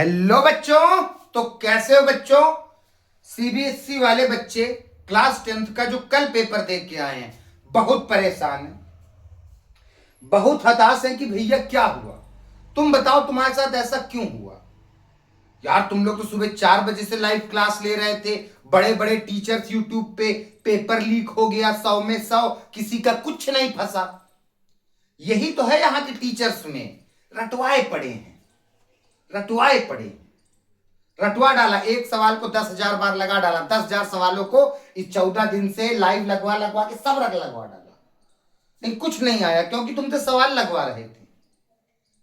Hello बच्चों। तो कैसे हो बच्चों? सीबीएसई वाले बच्चे क्लास 10th का जो कल पेपर दे के आए हैं, बहुत परेशान हैं, बहुत हताश हैं कि भैया क्या हुआ। तुम बताओ तुम्हारे साथ ऐसा क्यों हुआ? यार तुम लोग तो सुबह 4 बजे से लाइव क्लास ले रहे थे, बड़े बड़े टीचर्स यूट्यूब पे, पेपर लीक हो गया 100 में 100, किसी का कुछ नहीं फंसा। यही तो है यहाँ के टीचर्स में, रटवाए पड़े हैं, रटवाए पड़े हैं। रटवा डाला, एक सवाल को 10,000 बार लगा डाला, 10,000 सवालों को इस 14 दिन से लाइव लगवा लगवा के सब रग लगवा डाला, लेकिन कुछ नहीं आया क्योंकि तुम तो सवाल लगवा रहे थे।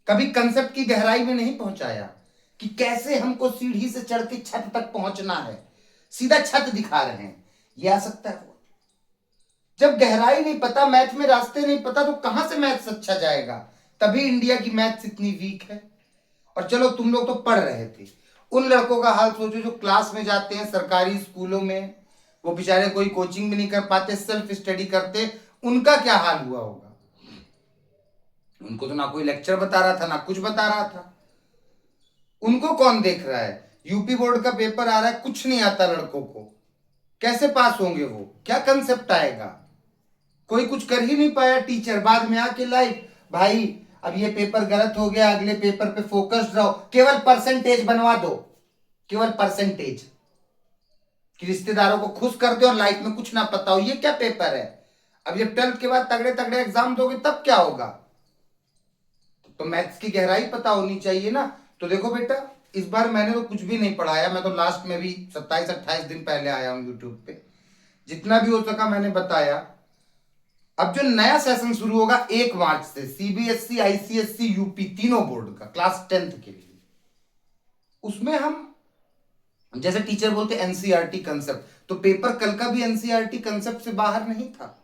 कभी कंसेप्ट की गहराई में नहीं पहुंचाया कि कैसे हमको सीढ़ी से चढ़ के छत तक पहुंचना है, सीधा छत दिखा रहे हैं। ये आ सकता है? जब गहराई नहीं पता, मैथ में रास्ते नहीं पता, तो कहां से मैथ्स अच्छा जाएगा? तभी इंडिया की मैथ्स इतनी वीक है। और चलो तुम लोग तो पढ़ रहे थे, उन लड़कों का हाल सोचो जो क्लास में जाते हैं सरकारी स्कूलों में, वो बेचारे कोई कोचिंग भी नहीं कर पाते, सेल्फ स्टडी करते, उनका क्या हाल हुआ होगा? उनको तो ना कोई लेक्चर बता रहा था, ना कुछ बता रहा था। उनको कौन देख रहा है? यूपी बोर्ड का पेपर आ रहा है, कुछ नहीं आता लड़कों को, कैसे पास होंगे वो? क्या कंसेप्ट आएगा? कोई कुछ कर ही नहीं पाया। टीचर बाद में आके लाइव, भाई अब ये पेपर गलत हो गया, अगले पेपर पे फोकस्ड रहो, केवल परसेंटेज बनवा दो, केवल परसेंटेज, कि रिश्तेदारों को खुश कर दे और लाइफ में कुछ ना पता हो। ये क्या पेपर है? अब ये 12th के बाद तगड़े तगड़े एग्जाम दोगे तब क्या होगा? तो मैथ्स की गहराई पता होनी चाहिए ना। तो देखो बेटा, इस बार मैंने तो कुछ भी नहीं पढ़ाया, मैं तो लास्ट में भी 27-28 दिन पहले आया हूं यूट्यूब पे, जितना भी हो सका मैंने बताया। अब जो नया सेशन शुरू होगा 1 मार्च से, सीबीएसई आईसीएसई यूपी तीनों बोर्ड का क्लास 10th के लिए, उसमें हम जैसे टीचर बोलते एनसीईआरटी कंसेप्ट, तो पेपर कल का भी एनसीईआरटी कंसेप्ट से बाहर नहीं था।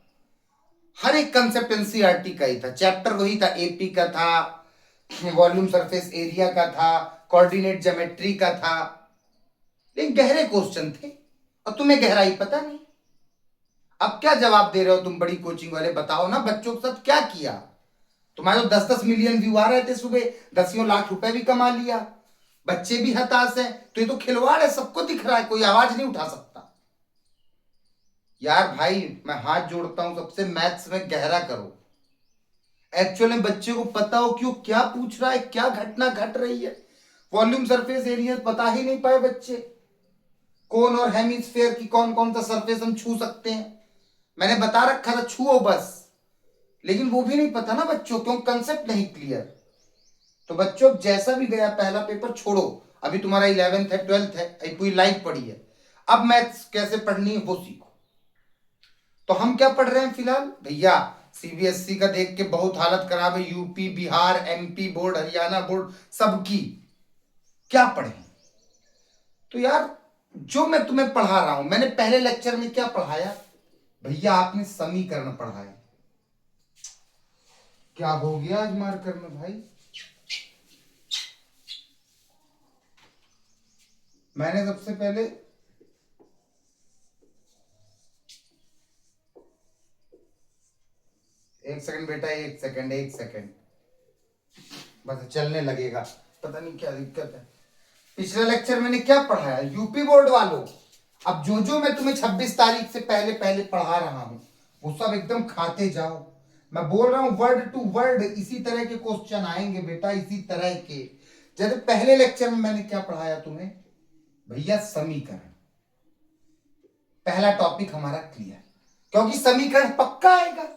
हर एक कंसेप्ट एनसीईआरटी का ही था, चैप्टर वही था, एपी का था, वॉल्यूम सरफेस एरिया का था, कोऑर्डिनेट ज्योमेट्री का था, लेकिन गहरे क्वेश्चन थे और तुम्हें गहराई पता नहीं। अब क्या जवाब दे रहे हो तुम बड़ी कोचिंग वाले? बताओ ना, बच्चों के साथ क्या किया? तुम्हारे तो 10-10 मिलियन व्यू आ रहे थे सुबह, 10 लाख रुपए भी कमा लिया, बच्चे भी हताश हैं। तो ये तो खिलवाड़ है, सबको दिख रहा है, कोई आवाज नहीं उठा सकता। यार भाई मैं हाथ जोड़ता हूं सबसे, मैथ्स में गहरा करो। एक्चुअल में बच्चे को पता हो क्यों क्या पूछ रहा है, क्या घटना घट रही है। वॉल्यूम सरफेस एरिया बता ही नहीं पाए बच्चे, कोन और हेमिस्फेयर की कौन कौन सा सरफेस हम छू सकते हैं। मैंने बता रखा था छुओ बस, लेकिन वो भी नहीं पता ना बच्चों, क्यों? कंसेप्ट नहीं क्लियर। तो बच्चों जैसा भी गया पहला पेपर छोड़ो, अभी तुम्हारा 11th है 12th है, पूरी लाइफ पढ़ी है, अब मैथ्स कैसे पढ़नी है वो सीखो। तो हम क्या पढ़ रहे हैं फिलहाल भैया? सीबीएसई का देख के बहुत हालत खराब है, UP Bihar MP board Haryana board सबकी, क्या पढ़े? तो यार जो मैं तुम्हें पढ़ा रहा हूं, मैंने पहले लेक्चर में क्या पढ़ाया भैया? आपने समीकरण पढ़ाए। क्या हो गया आज मार्कर में भाई? मैंने सबसे पहले एक सेकंड बेटा, एक सेकंड, एक सेकंड, बस चलने लगेगा, पता नहीं क्या दिक्कत है। पिछले लेक्चर मैंने क्या पढ़ाया यूपी बोर्ड वालों? अब जो जो मैं तुम्हें 26 तारीख से पहले पहले पढ़ा रहा हूं वो सब एकदम खाते जाओ। मैं बोल रहा हूं वर्ड टू वर्ड इसी तरह के क्वेश्चन आएंगे बेटा, इसी तरह के। जैसे पहले लेक्चर में मैंने क्या पढ़ाया तुम्हें भैया? समीकरण। पहला टॉपिक हमारा क्लियर, क्योंकि समीकरण पक्का आएगा,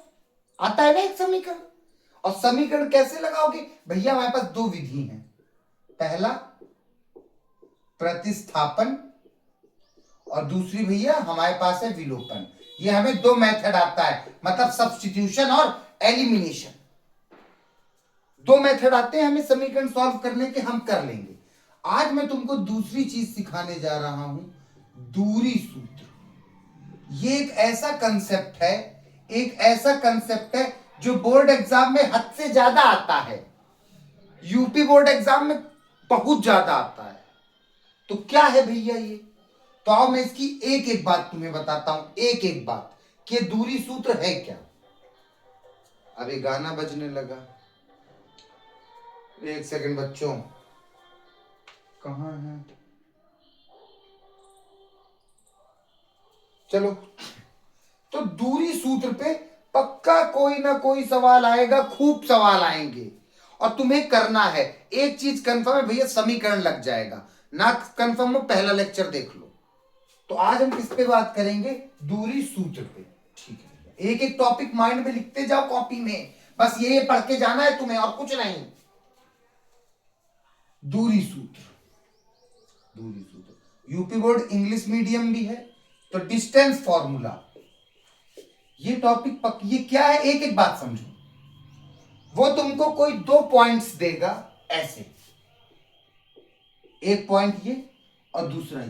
आता है ना एक समीकरण। और समीकरण कैसे लगाओगे भैया? हमारे पास दो विधि हैं, पहला प्रतिस्थापन और दूसरी भैया हमारे पास है विलोपन। ये हमें दो मेथड आता है, मतलब सब्स्टिट्यूशन और एलिमिनेशन, दो मेथड आते हैं हमें समीकरण सॉल्व करने के, हम कर लेंगे। आज मैं तुमको दूसरी चीज सिखाने जा रहा हूं, दूरी सूत्र। ये एक ऐसा कंसेप्ट है, एक ऐसा कंसेप्ट है जो बोर्ड एग्जाम में हद से ज्यादा आता है, यूपी बोर्ड एग्जाम में बहुत ज्यादा आता है। तो क्या है भैया ये? तो आओ मैं इसकी एक एक बात तुम्हें बताता हूं, एक एक बात कि दूरी सूत्र है क्या। अब ये गाना बजने लगा, एक सेकंड बच्चों, कहाँ है? चलो, तो दूरी सूत्र पे पक्का कोई ना कोई सवाल आएगा, खूब सवाल आएंगे, और तुम्हें करना है। एक चीज कंफर्म है भैया, समीकरण लग जाएगा। ना कंफर्म हो, पहला लेक्चर देख लो। तो आज हम किस पे बात करेंगे? दूरी सूत्र पे। ठीक है भैया, एक एक टॉपिक माइंड में लिखते जाओ कॉपी में, बस ये पढ़ के जाना है तुम्हें, और कुछ नहीं। दूरी सूत्र, दूरी सूत्र। यूपी बोर्ड इंग्लिश मीडियम भी है, तो डिस्टेंस फॉर्मूला, ये टॉपिक ये क्या है, एक एक बात समझो। वो तुमको कोई दो पॉइंट्स देगा ऐसे, एक पॉइंट ये और दूसरा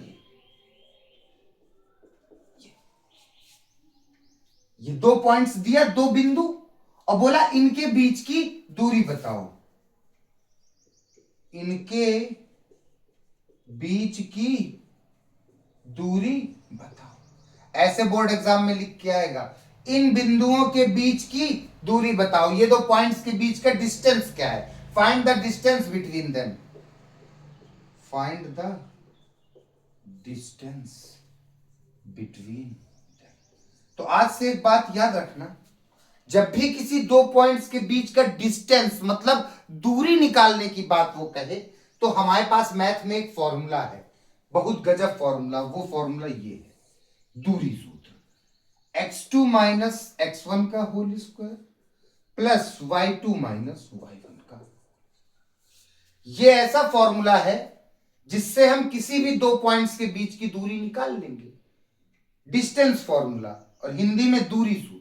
ये दो पॉइंट्स दिया, दो बिंदु, और बोला इनके बीच की दूरी बताओ, इनके बीच की दूरी बताओ। ऐसे बोर्ड एग्जाम में लिख के आएगा, इन बिंदुओं के बीच की दूरी बताओ। ये दो पॉइंट्स के बीच का डिस्टेंस क्या है? Find the distance between them, find the distance between. तो आज से एक बात याद रखना, जब भी किसी दो पॉइंट्स के बीच का डिस्टेंस मतलब दूरी निकालने की बात वो कहे, तो हमारे पास मैथ में एक फॉर्मूला है, बहुत गजब फॉर्मूला। वो फॉर्मूला ये है, दूरी सूत्र, x2 माइनस x1 का whole square plus y2 minus y1 का। ये ऐसा फॉर्मूला है जिससे हम किसी भी दो पॉइंट्स के बीच की दूरी निकाल लेंगे, डिस्टेंस फॉर्मूला, और हिंदी में दूरी सूत्र।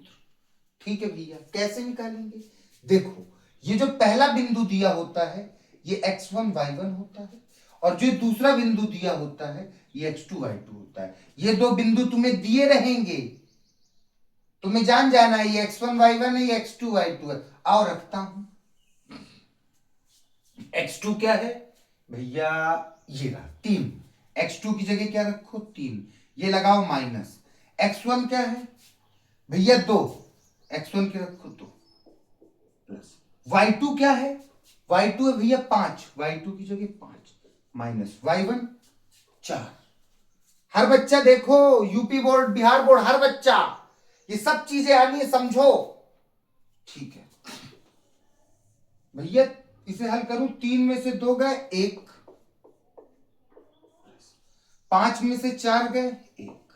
ठीक है भैया, कैसे निकालेंगे? देखो, ये जो पहला बिंदु दिया होता है ये x1 y1 होता है, और जो दूसरा बिंदु दिया होता है ये x2 y2 होता है। ये दो बिंदु तुम्हें दिए रहेंगे, तुम्हें जान जाना है ये x1 y1 है, ये x2 y2 है। आओ रखता हूं, x2 क्या है भैया, ये रहा 3, x2 की जगह क्या रखो 3, ये लगाओ माइनस। x1 क्या है भैया 2, x1 की रखो 2 प्लस। y2 क्या है, y2 है भैया 5, y2 की जगह 5 माइनस y1 4। हर बच्चा देखो, यूपी बोर्ड बिहार बोर्ड, हर बच्चा ये सब चीजें आनी है, समझो। ठीक है भैया, इसे हल करूं, 3 में से 2 गए 1, 5 में से 4 गए 1।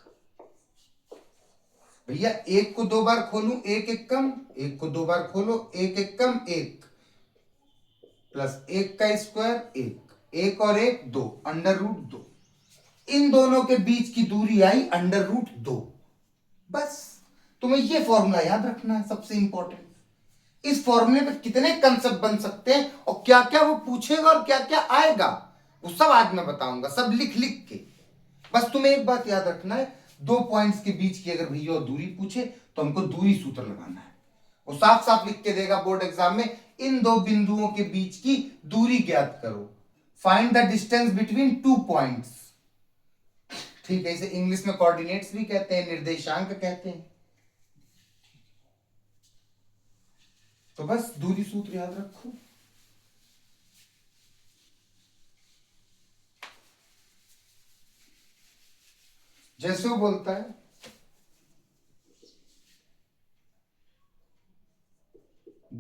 भैया 1 को 2 बार खोलूं, 1 1 कम, 1 को 2 बार खोलो, 1 1 कम 1 प्लस 1 का स्क्वायर 1, 1 और 1 2, अंडर रूट 2। इन दोनों के बीच की दूरी आई अंडर रूट 2। बस तुम्हें ये फॉर्मूला याद रखना है, सबसे इंपॉर्टेंट। इस फॉर्मूले पे कितने कंसेप्ट बन सकते हैं, और क्या क्या वो पूछेगा और क्या क्या आएगा, वो सब आज मैं बताऊंगा, सब लिख लिख के। बस तुम्हें एक बात याद रखना है, दो पॉइंट्स के बीच की अगर भैया दूरी पूछे तो हमको दूरी सूत्र लगाना है। वो साफ साफ लिख के देगा बोर्ड एग्जाम में, इन दो बिंदुओं के बीच की दूरी ज्ञात करो, find the distance between two points. ठीक है, इसे इंग्लिश में कोऑर्डिनेट्स भी कहते हैं, निर्देशांक कहते हैं। तो बस दूरी सूत्र याद रखो। जैसे वो बोलता है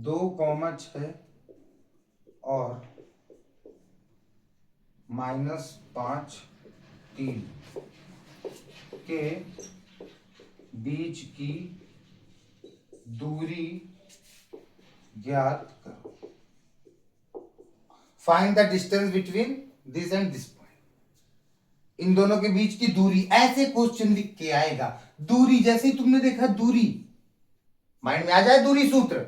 2,6 और -5 3 के बीच की दूरी ज्ञात करो, find the distance between this and this point. इन दोनों के बीच की दूरी, ऐसे क्वेश्चन लिख के आएगा। दूरी, जैसे ही तुमने देखा दूरी, माइंड में आ जाए दूरी सूत्र,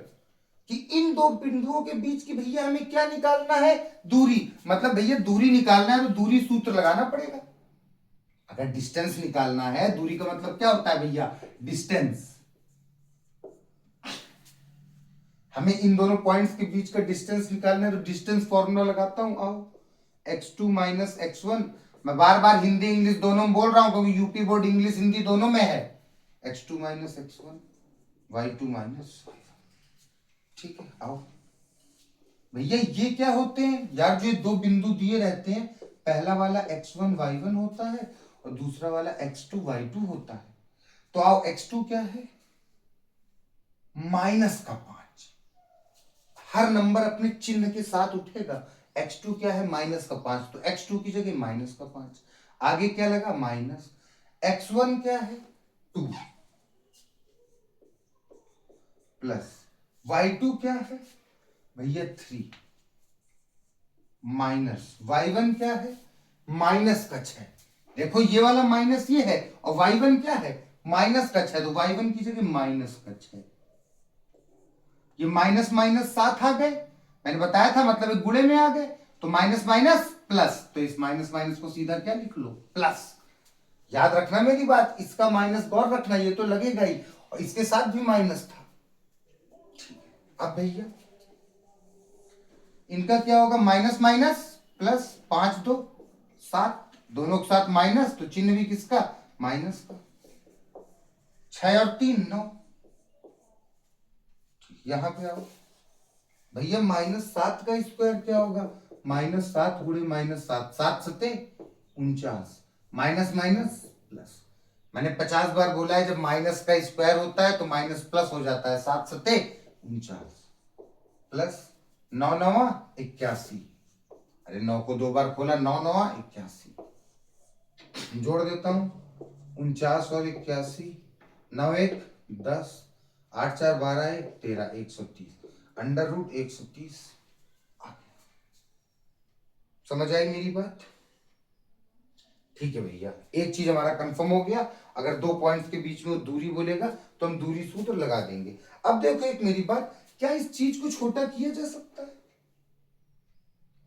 कि इन दो बिंदुओं के बीच की भैया हमें क्या निकालना है, दूरी। मतलब भैया दूरी निकालना है तो दूरी सूत्र लगाना पड़ेगा। अगर डिस्टेंस निकालना है, दूरी का मतलब क्या होता है भैया, डिस्टेंस। हमें इन दोनों पॉइंट्स के बीच का डिस्टेंस निकालना है, तो डिस्टेंस फॉर्मूला लगाता हूं। आओ, x2 माइनस x1, मैं बार बार हिंदी इंग्लिश दोनों में बोल रहा हूं क्योंकि यूपी बोर्ड इंग्लिश हिंदी दोनों में है। x2 minus x1, y2 minus y1। ठीक है, आओ भैया, ये क्या होते हैं यार, जो दो बिंदु दिए रहते हैं पहला वाला x1 y1 होता है और दूसरा वाला x2 y2 होता है। तो आओ x2 क्या है, -5। हर नंबर अपने चिन्ह के साथ उठेगा। x2 क्या है, -5, तो x2 की जगह -5। आगे क्या लगा, माइनस। x1 क्या है, 2, प्लस y2 क्या है भैया 3, माइनस y1 क्या है, माइनस का 6। देखो ये वाला माइनस ये है और y1 क्या है, माइनस का 6, तो y1 की जगह माइनस का 6। ये माइनस माइनस साथ आ गए, मैंने बताया था मतलब एक गुणे में आ गए, तो माइनस माइनस प्लस, तो इस माइनस माइनस को सीधा क्या लिख लो, प्लस। याद रखना मेरी बात, इसका माइनस गौर रखना, ये तो लगेगा ही, और इसके साथ भी माइनस था। अब भैया इनका क्या होगा, माइनस माइनस प्लस, 5 2 7, दोनों के साथ माइनस, तो चिन्ह भी किसका, माइनस का। 6 और 3 9। यहां पे आओ भैया, -7 का स्क्वायर क्या होगा, -7 गुणे -7, 7 सते 49, माइनस माइनस प्लस। मैंने 50 बार बोला है, जब माइनस का स्क्वायर होता है तो माइनस प्लस हो जाता है, 7 सते 49 प्लस 9 9 81। अरे 9 को 2 बार खोला, 9 9 81, जोड़ देता हूं, 49 और 81, 9 1 10, 8 4 12 1 13, 130, अंडर रूट 130। समझ आई मेरी बात, ठीक है भैया। एक चीज हमारा कंफर्म हो गया, अगर दो पॉइंट्स के बीच में वो दूरी बोलेगा तो हम दूरी सूत्र लगा देंगे। अब देखो एक मेरी बात, क्या इस चीज को छोटा किया जा सकता है,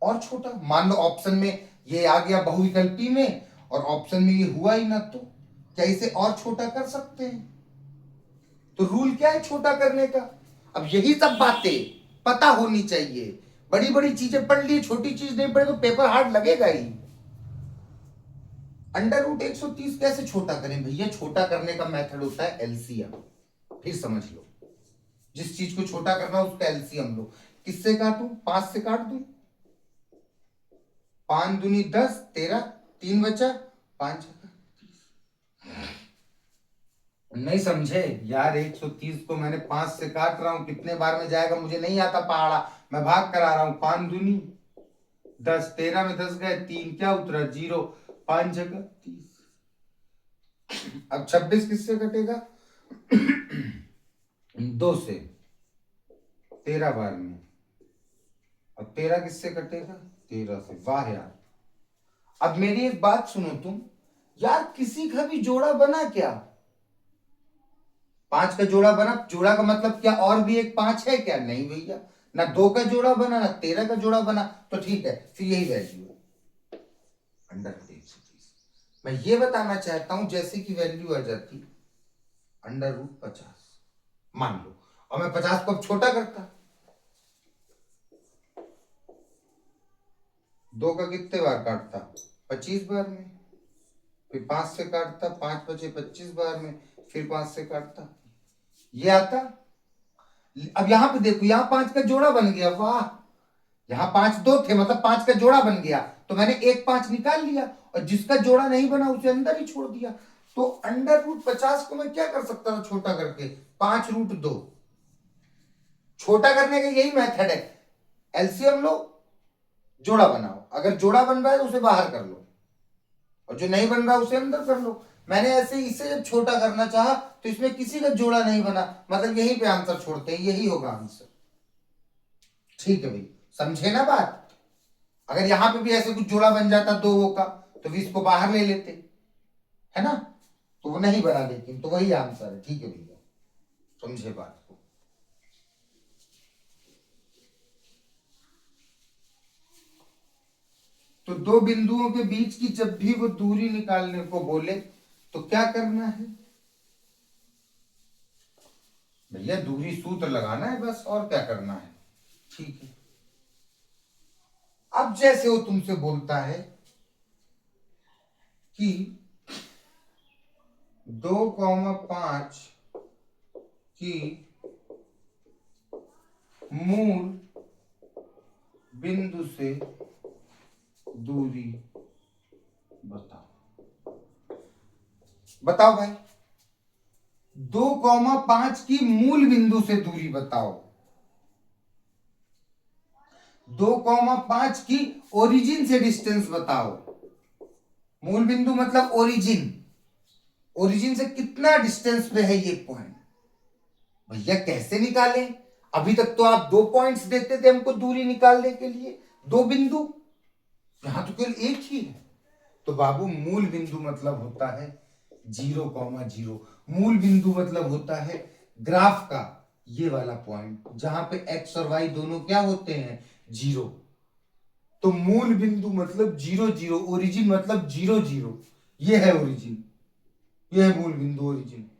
और छोटा, मान लो ऑप्शन में ये आ गया बहुविकल्पी में और ऑप्शन में ये हुआ ही ना, तो क्या इसे और छोटा कर सकते हैं, तो रूल क्या है छोटा करने का। अब यही सब बातें पता होनी चाहिए, बड़ी बड़ी चीजें पढ़ ली, छोटी चीज नहीं पढ़े तो पेपर हार्ड लगेगा ही। अंडर रूट 130 कैसे छोटा करें भैया, छोटा करने का मेथड होता है एलसीएम। फिर समझ लो, जिस चीज को छोटा करना उसका एलसीएम लो। किससे काटूं, 5 से काट दूं, 5 दूनी 10 13, 3 बचा, 5 नहीं समझे यार, 130 को मैंने 5 से काट रहा हूं, कितने बार में जाएगा मुझे नहीं आता पहाड़ा, मैं भाग कर आ रहा हूं। 5 दूनी 10, 13 में 10 गए, 3 क्या उतरा 0, 5 जगह 30। अब 26 किससे कटेगा, 2 से 13 बार में, और 13 किससे कटेगा, 13 से। वाह यार, अब मेरी एक बात सुनो तुम, यार किसी का भी जोड़ा बना क्या, 5 का जोड़ा बना, जोड़ा का मतलब क्या और भी एक 5 है क्या, नहीं भैया, ना 2 का जोड़ा बना ना 13 का जोड़ा बना, तो ठीक है फिर यही वैल्यू है अंडर रूट 130। मैं ये बताना चाहता हूं, जैसे कि वैल्यू आ जाती अंडर रूट 50 मान लो, और मैं 50 को अब छोटा करता, 2 का कितने बार काटता, 25 बार में, फिर 5 से काटता, 5 बचे 25 बार में, फिर 5 से काटता, ये आता। अब यहां पे देखो, यहां 5 का जोड़ा बन गया, वाह, यहां 5 2 थे मतलब 5 का जोड़ा बन गया, तो मैंने एक 5 निकाल लिया, और जिसका जोड़ा नहीं बना उसे अंदर ही छोड़ दिया। तो अंडर रूट 50 को मैं क्या कर सकता था छोटा करके, 5 रूट 2। छोटा करने का यही मेथड है, एलसीएम लो, जोड़ा बनाओ, अगर जोड़ा बन रहा है तो उसे बाहर कर लो, और जो नहीं बन रहा उसे अंदर कर लो। मैंने ऐसे इसे जब छोटा करना चाहा तो इसमें किसी का जोड़ा नहीं बना, मतलब यहीं पे आंसर छोड़ते हैं, यही होगा आंसर। ठीक है भाई, समझे ना बात, अगर यहां पे भी ऐसे कुछ जोड़ा बन जाता 2 का तो 20 को बाहर ले लेते, है ना, तो वो नहीं बना, लेकिन तो वही आंसर है। ठीक है भैया, समझे बात को। तो दो बिंदुओं के बीच की जब भी वो दूरी निकालने को बोले तो क्या करना है भैया, दूरी सूत्र लगाना है बस, और क्या करना है। ठीक है, अब जैसे वो तुमसे बोलता है कि 2,5 की मूल बिंदु से दूरी बताओ भाई, 2,5 की मूल बिंदु से दूरी बताओ। 2,5 की ओरिजिन से डिस्टेंस बताओ। मूल बिंदु मतलब ओरिजिन, ओरिजिन से कितना डिस्टेंस पे है ये पॉइंट। भैया कैसे निकालें? अभी तक तो आप 2 पॉइंट्स देते थे हमको दूरी निकालने के लिए, 2 बिंदु, यहां तो केवल एक ही है। तो बाबू मूल बिंदु मतलब होता है 0,0। मूल बिंदु मतलब होता है ग्राफ का ये वाला पॉइंट जहां पे x और y दोनों क्या होते हैं, 0। तो मूल बिंदु मतलब 0,0, ओरिजिन मतलब 0,0, ये है ओरिजिन, ये है मूल बिंदु ओरिजिन।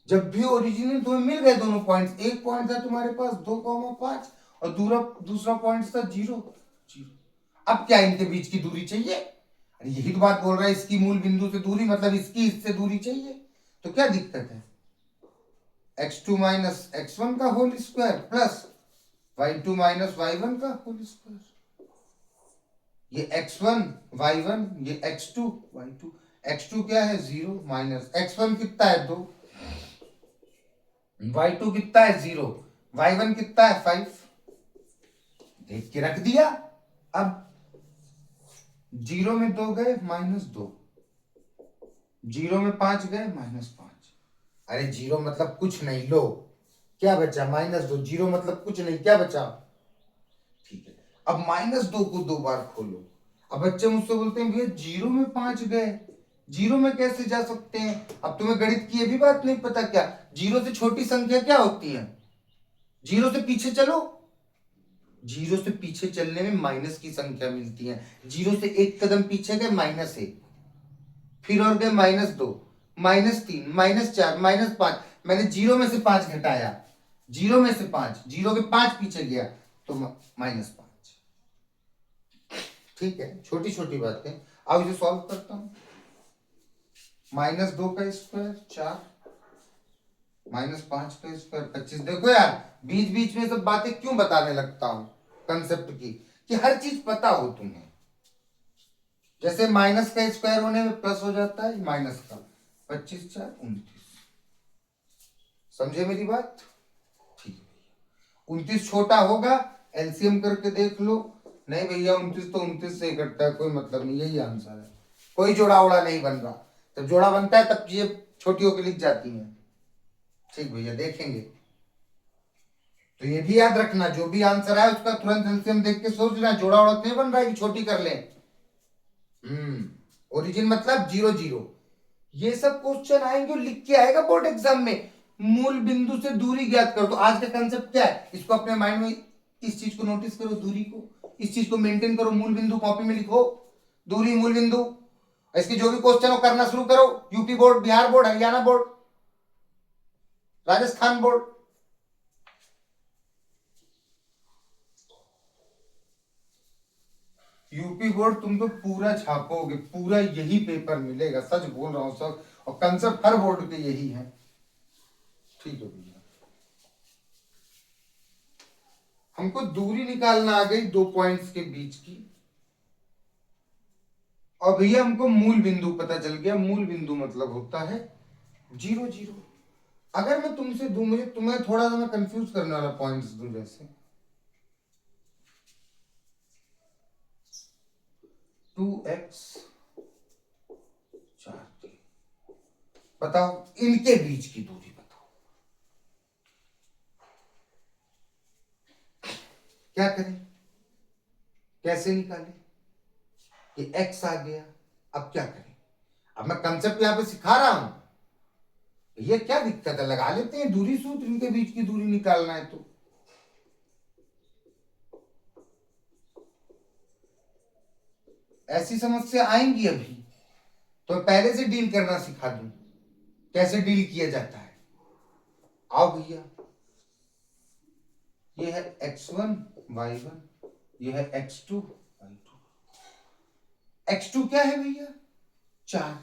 जब भी ओरिजिन तुम्हें मिल गए दोनों पॉइंट्स, एक पॉइंट था तुम्हारे पास 2,5 और दूसरा पॉइंट था 0,0। अब क्या इनके बीच की दूरी चाहिए? अरे यही तो बात बोल रहा है, इसकी मूल बिंदु से दूरी मतलब इसकी इससे दूरी चाहिए। तो क्या दिक्कत है? x2 माइनस x1 का whole square plus y2 minus y1 का होल स्क्वायर। ये x1 y1, ये x2 y2। x2 क्या है 0 माइनस x1 कितना है 2, y2 कितना है 0, y1 कितना है 5। देख के रख दिया। अब 0 में 2 गए -2, 0 में 5 गए -5। अरे 0 मतलब कुछ नहीं, लो क्या बचा -2, 0 मतलब कुछ नहीं, क्या बचा? ठीक है, अब -2 को 2 बार खोलो। अब बच्चे मुझसे बोलते हैं भैया 0 में 5 गए, 0 में कैसे जा सकते हैं? अब तुम्हें गणित की ये भी बात नहीं पता क्या, 0 से छोटी संख्या क्या होती है? 0 से पीछे चलो, 0 से पीछे चलने में माइनस की संख्या मिलती है। 0 से एक कदम पीछे गए -1, फिर और गए -2, -3, -4, -5। मैंने 0 में से 5 घटाया, 0 में से 5, 0 के 5 पीछे गया तो -5। ठीक है, छोटी छोटी बातें। अब इसे सॉल्व करता हूं। -2 का स्क्वायर 4, -5 का स्क्वायर 25। देखो यार, बीच बीच में सब बातें क्यों बताने लगता हूं कंसेप्ट की, कि हर चीज पता हो तुम्हें। जैसे माइनस का स्क्वायर होने में प्लस हो जाता है, माइनस का 25 4 29। समझे मेरी बात? ठीक है, 29 छोटा होगा, एलसीएम करके देख लो। नहीं भैया 29 तो 29 से ही कटता है, कोई मतलब नहीं, यही आंसर है। कोई जोड़ा उड़ा नहीं बन रहा। जब जोड़ा बनता है तब ये छोटी होकर लिख जाती हैं। ठीक भैया, देखेंगे। तो ये भी याद रखना, जो भी आंसर है उसका तुरंत एलसीएम देख के सोच लेना, जोड़ा उड़ा नहीं बन रहा है कि छोटी कर ले। ओरिजिन मतलब 0,0। ये सब क्वेश्चन आएंगे, लिख के आएगा बोर्ड एग्जाम में। मूल बिंदु से दूरी ज्ञात करो। तो आज का कंसेप्ट क्या है, इसको अपने माइंड में, इस चीज को नोटिस करो, दूरी को, इस चीज को मेंटेन करो। मूल बिंदु कॉपी में लिखो, दूरी मूल बिंदु। इसके जो भी क्वेश्चन हो करना शुरू करो। UP board, Bihar board, Haryana board, Rajasthan board. UP board तुम तो पूरा छापोगे, पूरा यही पेपर मिलेगा, सच बोल रहा हूं सर। और कंसेप्ट हर बोर्ड के यही है। ठीक है भैया, हमको दूरी निकालना आ गई 2 पॉइंट्स के बीच की। और भैया हमको मूल बिंदु पता चल गया। मूल बिंदु मतलब होता है 0,0। अगर मैं तुमसे दूं, मुझे तुम्हें थोड़ा सा मैं कंफ्यूज करने वाला पॉइंट्स दूं, जैसे 2x 4, बताओ इनके बीच की दूरी बताओ। क्या करें, कैसे निकालें? ये x आ गया, अब क्या करें? अब मैं कंसेप्ट यहां पे सिखा रहा हूं, ये क्या दिक्कत है, लगा लेते हैं दूरी सूत्र, इनके बीच की दूरी निकालना है तो। ऐसी समस्या आएंगी अभी, तो पहले से डील करना सिखा दूं, कैसे डील किया जाता है। आओ भैया, ये है x1 y1, ये है x2 y2। x2 क्या है भैया 4,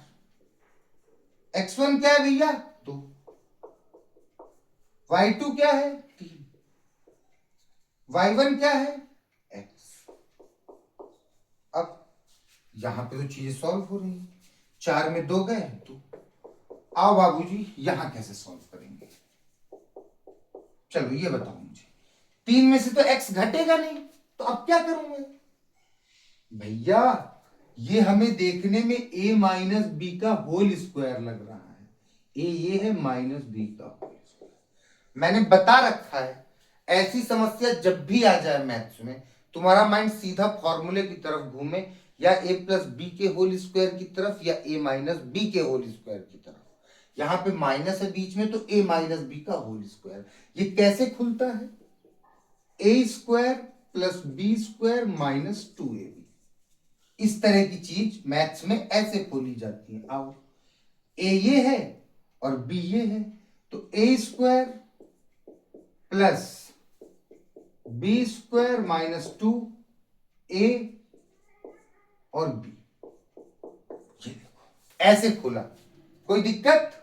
x1 क्या है भैया 2, y2 क्या है 3, y1 क्या है x। अब यहां पे तो चीजें सॉल्व हो रही हैं। 4 में 2 गए 2, आओ बाबूजी, यहां कैसे सॉल्व करेंगे? चलो ये बताओ मुझे, 3 में से तो x घटेगा नहीं, तो अब क्या करूंगा? भैया ये हमें देखने में a माइनस बी का होल स्क्वायर लग रहा है, a ये है माइनस बी का होल स्क्वायर। मैंने बता रखा है ऐसी समस्या जब भी आ जाए मैथ्स में, तुम्हारा माइंड सीधा फॉर्मूले की तरफ घूमे, या a प्लस बी के होल स्क्वायर की तरफ या a माइनस बी के होल स्क्वायर की तरफ। यहां पे माइनस है बीच में, तो a माइनस बी का होल स्क्वायर। ये कैसे खुलता है? a square plus B square minus 2ab। इस तरह की चीज मैथ्स में ऐसे खोली जाती है। आओ, a ये है और b ये है, तो a square plus B square minus 2a और b, ये देखो ऐसे खुला। कोई दिक्कत?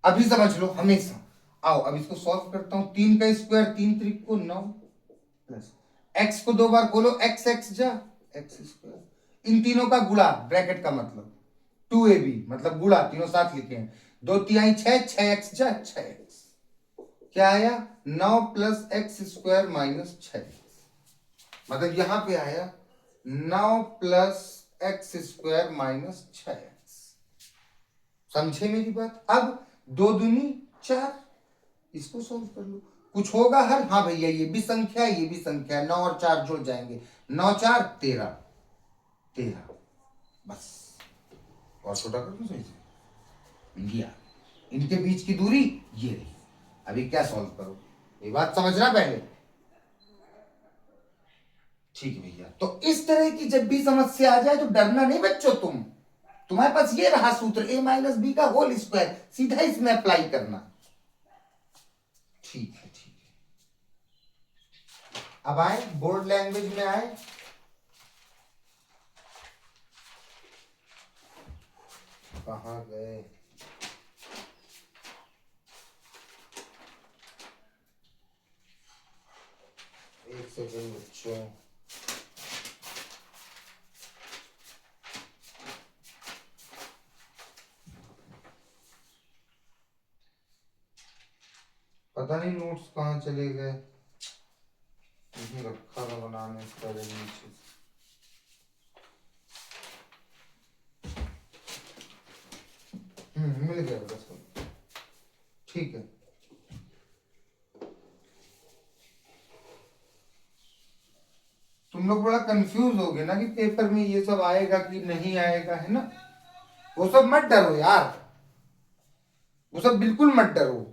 अभी समझ लो हमेशा। आओ अब इसको सॉल्व करता हूं। 3 का स्क्वायर 3 त्रिक को 9, प्लस x को 2 बार खोलो, x x जा x स्क्वायर, इन तीनों का गुणा, ब्रैकेट का मतलब 2ab मतलब गुणा, तीनों साथ लिखे हैं, 2 तिहाई 6, 6x जा 6x, क्या आया 9 plus x square minus 6x, मतलब यहां पे आया 9 plus x square minus 6x। समझे मेरी बात? अब 2 दूनी 4, इसको सॉल्व कर लो, कुछ होगा हल? हाँ भैया ये भी संख्या है, ये भी संख्या है, 9 और 4 जुड़ जाएंगे, 9 4 13, 13 बस। और छोटा कर दो, सही से इनके बीच की दूरी ये रही। अभी क्या सॉल्व करो, ये बात समझना पहले। ठीक भैया, तो इस तरह की जब भी समस्या आ जाए तो डरना नहीं बच्चों, तुम्हारे पास ये रहा सूत्र a माइनस बी का होल स्क्वायर, सीधा इसमें अप्लाई करना। ठीक है, ठीक है। अब आए बोर्ड लैंग्वेज में आए। कहां गए? एक सेकंड बच्चों, पता नहीं नोट्स कहाँ चले गए, रखा था बनाने का नीचे। मिल गया बस, ठीक है। तुम लोग बड़ा कंफ्यूज हो गए ना कि पेपर में ये सब आएगा कि नहीं आएगा, है ना? वो सब मत डरो यार, वो सब बिल्कुल मत डरो,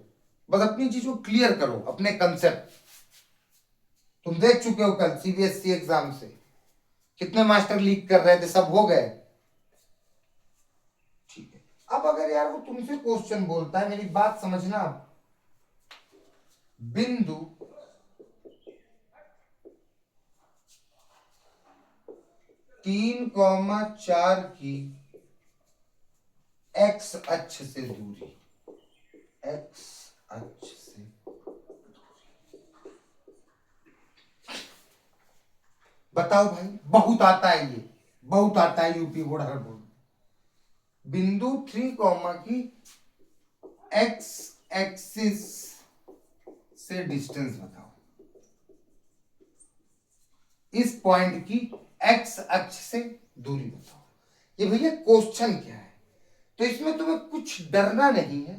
बस अपनी चीज को क्लियर करो, अपने कंसेप्ट। तुम देख चुके हो कल सीबीएसई एग्जाम से कितने मास्टर लीक कर रहे थे, सब हो गए। ठीक है, अब अगर यार वो तुमसे क्वेश्चन बोलता है, मेरी बात समझना, बिंदु 3,4 की x अक्ष से दूरी, x अक्ष से बताओ भाई, बहुत आता है ये, बहुत आता है यूपी बोर्ड हर बोर्ड। बिंदु 3, की x एक्सिस से डिस्टेंस बताओ, इस पॉइंट की x अक्ष से दूरी बताओ। ये भैया क्वेश्चन क्या है, तो इसमें तुम्हें कुछ डरना नहीं है।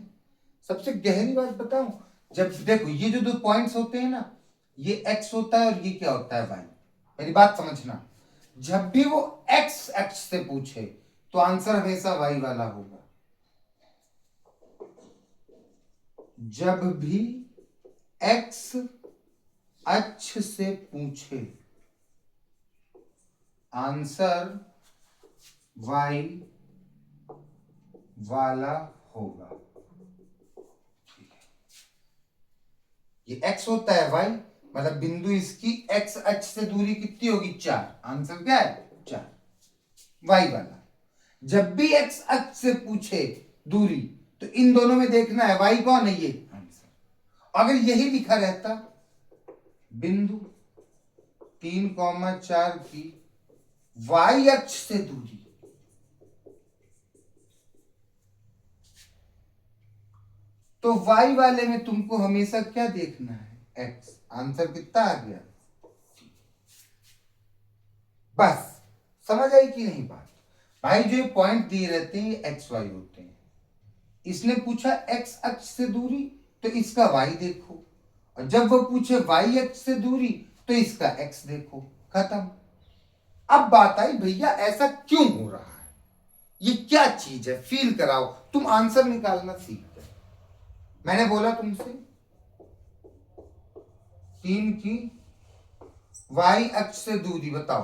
सबसे गहरी बात बताऊं, जब देखो ये जो 2 पॉइंट्स होते हैं ना, ये x होता है और ये क्या होता है y। मेरी बात समझना, जब भी वो x अक्ष से पूछे तो आंसर हमेशा y वाला होगा। जब भी x अक्ष से पूछे आंसर y वाला होगा। ठीक है, ये x होता है, y मतलब बिंदु इसकी x अक्ष से दूरी कितनी होगी 4, आंसर क्या है 4, y वाला। जब भी x अक्ष से पूछे दूरी तो इन दोनों में देखना है y कौन है, ये आंसर। अगर यही लिखा रहता बिंदु 3,4 की y अक्ष से दूरी, तो y वाले में तुमको हमेशा क्या देखना है, x। आंसर कितना आ गया, बस समझ आई कि नहीं बात। भाई जो ये पॉइंट दिए रहते हैं ये एक्स वाई होते हैं। इसने पूछा एक्स अक्ष से दूरी तो इसका y देखो, और जब वो पूछे y अक्ष से दूरी तो इसका x देखो, खत्म। अब बात आई भैया ऐसा क्यों हो रहा है, ये क्या चीज है, फील कराओ, तुम आंसर निकालना सीख गए। मैंने बोला तुमसे 3 की y अक्ष से दूरी बताओ,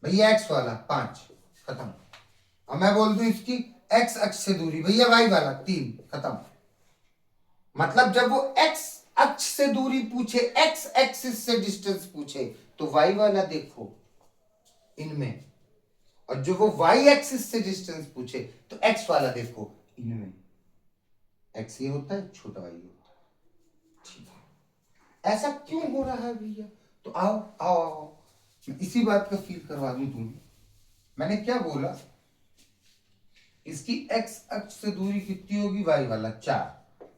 भैया x वाला 5, खत्म। अब मैं बोल दूं इसकी x अक्ष से दूरी, भैया y वाला 3, खत्म। मतलब जब वो x अक्ष से दूरी पूछे, x एक्सिस से डिस्टेंस पूछे तो y वाला देखो इनमें, और जो वो y एक्सिस से डिस्टेंस पूछे तो x वाला देखो इनमें। x ये होता है, छोटा y होता है, ठीक है। ऐसा क्यों हो रहा है भैया, तो आओ आओ आओ मैं इसी बात का फील करवा दूं तुम्हें। मैंने क्या बोला, इसकी x अक्ष से दूरी कितनी होगी, y वाला 4,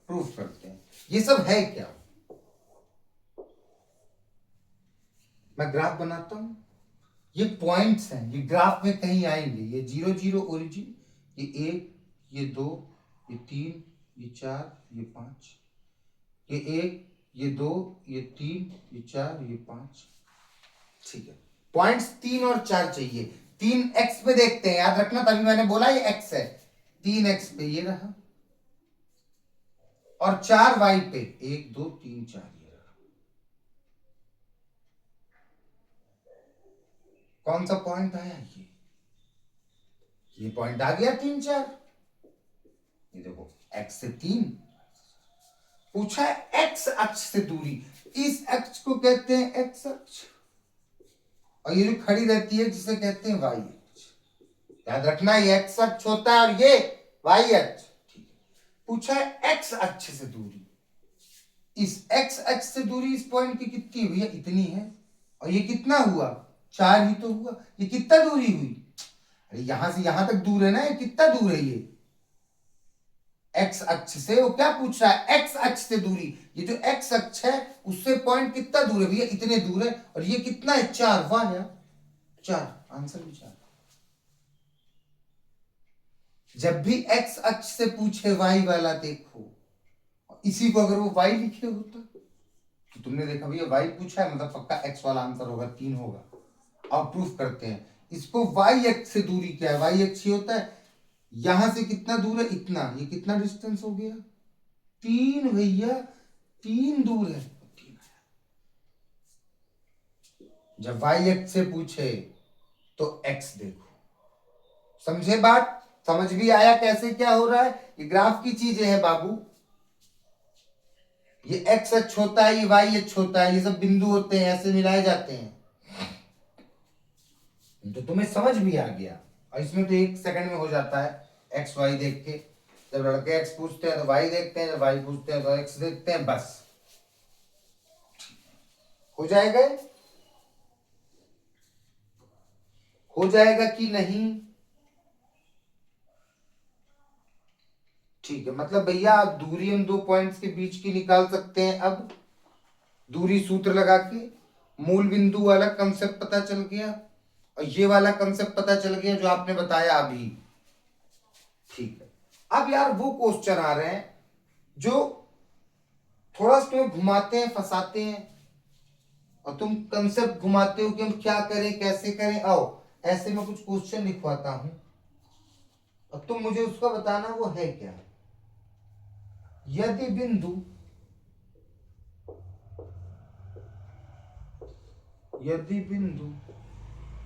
प्रूफ करते हैं। ये सब है क्या, मैं ग्राफ बनाता हूं, ये पॉइंट्स हैं, ये ग्राफ में कहीं आएंगे, ये 0 0 ओरिजिन, ये 1, ये 2, ये 3, ये 4, ये 5, ये 1, ये 2, ये 3, ये 4, ये 5, ठीक है। पॉइंट्स 3 और 4 चाहिए। 3 x पे देखते हैं, याद रखना, तभी मैंने बोला ये x है। 3 x पे ये रहा, और 4 y पे 1 2 3 4 ये रहा। कौन सा पॉइंट आया, ये पॉइंट आ गया 3 4। ये देखो x से 3 पूछा है, x अक्ष से दूरी, इस अक्ष को कहते हैं x अक्ष, और ये जो खड़ी रहती है जिसे कहते हैं y अक्ष। याद रखना ये x अक्ष होता है और ये y अक्ष, ठीक है। पूछा है x अक्ष से दूरी, इस x अक्ष से दूरी इस पॉइंट की कितनी हुई है, इतनी है, और ये कितना हुआ, 4 ही तो हुआ। ये कितना दूरी हुई, अरे यहां से यहां तक दूर है ना, ये कितना दूर है, ये x अक्ष से, वो क्या पूछ रहा है, x अक्ष से दूरी, ये जो x अक्ष है उससे पॉइंट कितना दूर है भैया, इतने दूर है, और ये कितना है, 4, वाह यार 4, आंसर भी 4। जब भी x अक्ष से पूछे y वाला देखो, इसी को अगर वो y लिखे होता तो तुमने देखा भैया y पूछा है मतलब पक्का x वाला आंसर होगा, 3 होगा। अब प्रूफ करते हैं इसको, y अक्ष से दूरी क्या है, y अक्ष ही होता है, यहां से कितना दूर है, इतना, ये कितना डिस्टेंस हो गया, 3 भैया, 3 दूर है, 3 है। जब y अक्ष से पूछे तो x देखो, समझे बात, समझ भी आया कैसे क्या हो रहा है, ये ग्राफ की चीजें हैं बाबू। ये x अक्ष होता है, ये y अक्ष होता है, ये सब बिंदु होते हैं, ऐसे मिलाए जाते हैं, तो तुम्हें समझ भी आ गया। और इसमें तो 1 सेकंड में हो जाता है, एक्स वाई देख के, जब लड़के एक्स पूछते हैं तो वाई देखते हैं, जब वाई पूछते हैं तो एक्स देखते हैं, बस हो जाएगा, हो जाएगा कि नहीं, ठीक है। मतलब भैया आप दूरी उन 2 पॉइंट्स के बीच की निकाल सकते हैं। अब दूरी सूत्र लगा के मूल बिंदु वाला कंसेप्ट पता चल गया, और ये वाला कंसेप्ट पता चल गया जो आपने बताया अभी, ठीक है। अब यार वो क्वेश्चन आ रहे हैं जो थोड़ा सा तुम्हें घुमाते हैं, फंसाते हैं, और तुम कंसेप्ट घुमाते हो कि हम क्या करें कैसे करें। आओ ऐसे में कुछ क्वेश्चन लिखवाता हूं और तुम मुझे उसका बताना वो है क्या। यदि बिंदु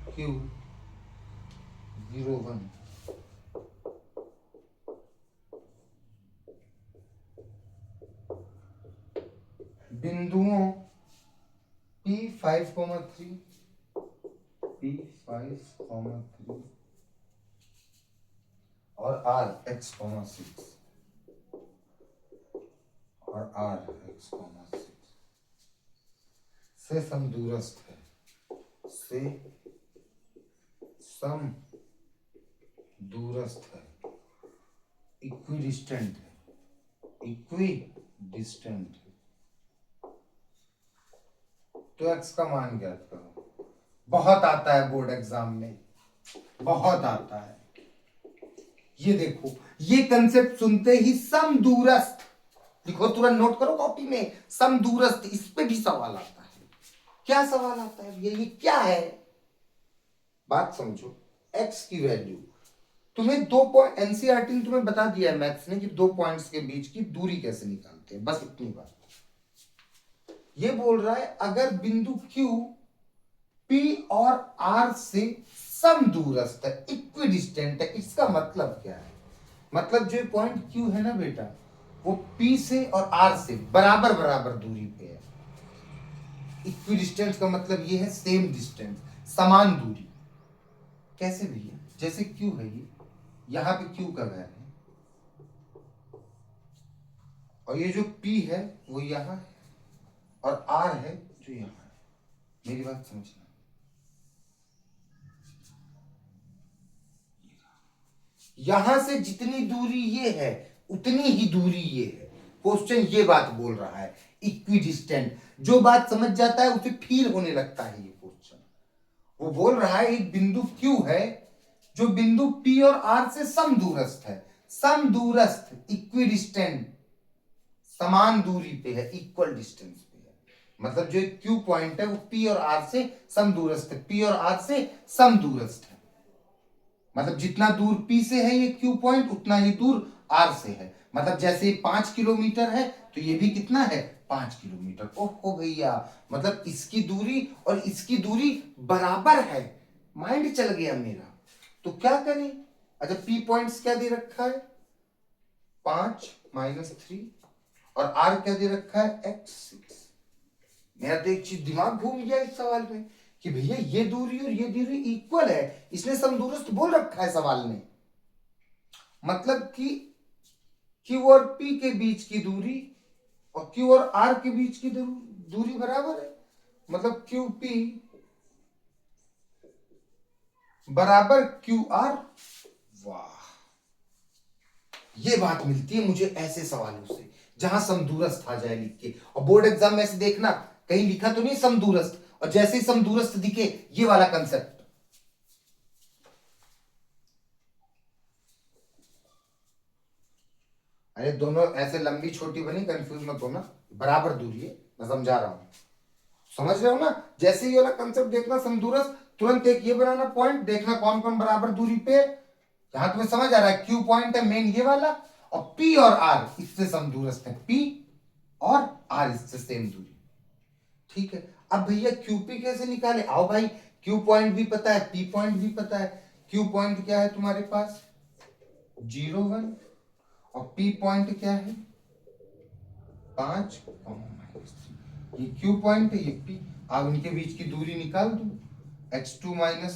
Q 0 1 बिंदुओं P5, 3 और RX, 6 और RX, 6 से समदूरस्थ है, से समदूरस्थ है, इक्विडिस्टेंट है, इक्वी डिस्टेंट, तो एक्स का मान ज्ञात करो। बहुत आता है बोर्ड एग्जाम में, बहुत आता है। ये देखो, ये कंसेप्ट सुनते ही सम दूरस्थ लिखो, तुरंत नोट करो कॉपी में, सम दूरस्थ, इस पे भी सवाल आता है। क्या सवाल आता है ये क्या है? बात समझो, एक्स की वैल्यू तुम्हें 2 पॉइंट, एनसीईआरटी ने तुम्हें बता दिया है मैथ्स ने कि 2 पॉइंट्स के बीच की दूरी कैसे निकालते हैं, बस इतनी बात। ये बोल रहा है अगर बिंदु Q P और R से सम दूरस्थ है, इक्विडिस्टेंट है, इसका मतलब क्या है? मतलब जो पॉइंट Q है ना बेटा, वो P से और R से बराबर बराबर दूरी पे है। इक्विडिस्टेंस का मतलब ये है सेम डिस्टेंस, समान दूरी। कैसे भैया? जैसे Q है, ये यहां पे Q का घर है और ये जो P है वो यहां है और R है जो यहां है। मेरी बात समझना, यहां से जितनी दूरी ये है उतनी ही दूरी ये है। क्वेश्चन ये बात बोल रहा है, इक्विडिस्टेंट। जो बात समझ जाता है उसे फील होने लगता है ये क्वेश्चन। वो बोल रहा है एक बिंदु Q है जो बिंदु P और R से सम दूरस्थ है। सम दूरस्थ, इक्विडिस्टेंट, समान दूरी पे है, इक्वल डिस्टेंस पे है। मतलब जो Q पॉइंट है वो P और R से सम दूरस्थ है, P और R से सम दूरस्थ है। मतलब जितना दूर P से है ये Q पॉइंट, उतना ही दूर R से है। मतलब जैसे 5 किलोमीटर है तो ये भी कितना है? 5 किलोमीटर। ओहो भैया, मतलब इसकी दूरी और इसकी दूरी बराबर है। माइंड चल गया मेरा। तो क्या करें? अच्छा, P पॉइंट्स क्या दे रखा है? 5 -3 और R क्या दे रखा है? x6। मेरा तो एक चीज दिमाग घूम गया इस सवाल में कि भैया ये दूरी और ये दूरी इक्वल है। इसने समदूरस्थ बोल रखा है सवाल में, मतलब कि Q और P के बीच की दूरी और Q और R के बीच की दूरी बराबर है। मतलब QP बराबर QR। वाह, ये बात मिलती है मुझे ऐसे सवालों से जहां समदूरस्थ आ जाए लिख के। और बोर्ड एग्जाम में ऐसे देखना कहीं लिखा तो नहीं समदूरस्थ, और जैसे ही समदूरस्थ दिखे ये वाला कंसेप्ट। अरे दोनों ऐसे लंबी छोटी बनी, कंफ्यूज मत होना, बराबर दूरी है, मैं समझा रहा हूं। समझ रहे हो ना? जैसे ही वाला कंसेप्ट देखना समदूरस्थ, तुरंत एक ये बनाना पॉइंट, देखना कौन कौन बराबर दूरी पे। जहां तुम्हें समझ आ रहा है Q पॉइंट है मेन ये वाला, और P और R इससे समदूरस्थ है, P और R इससे सेम दूरी। ठीक है, अब भैया QP कैसे निकाले? आओ भाई, Q पॉइंट भी पता है, P पॉइंट भी पता है। Q पॉइंट क्या है तुम्हारे पास? 0 1, और P पॉइंट क्या है? 5 -3। ये Q पॉइंट है, ये P। अब इनके बीच की दूरी निकाल दो, x2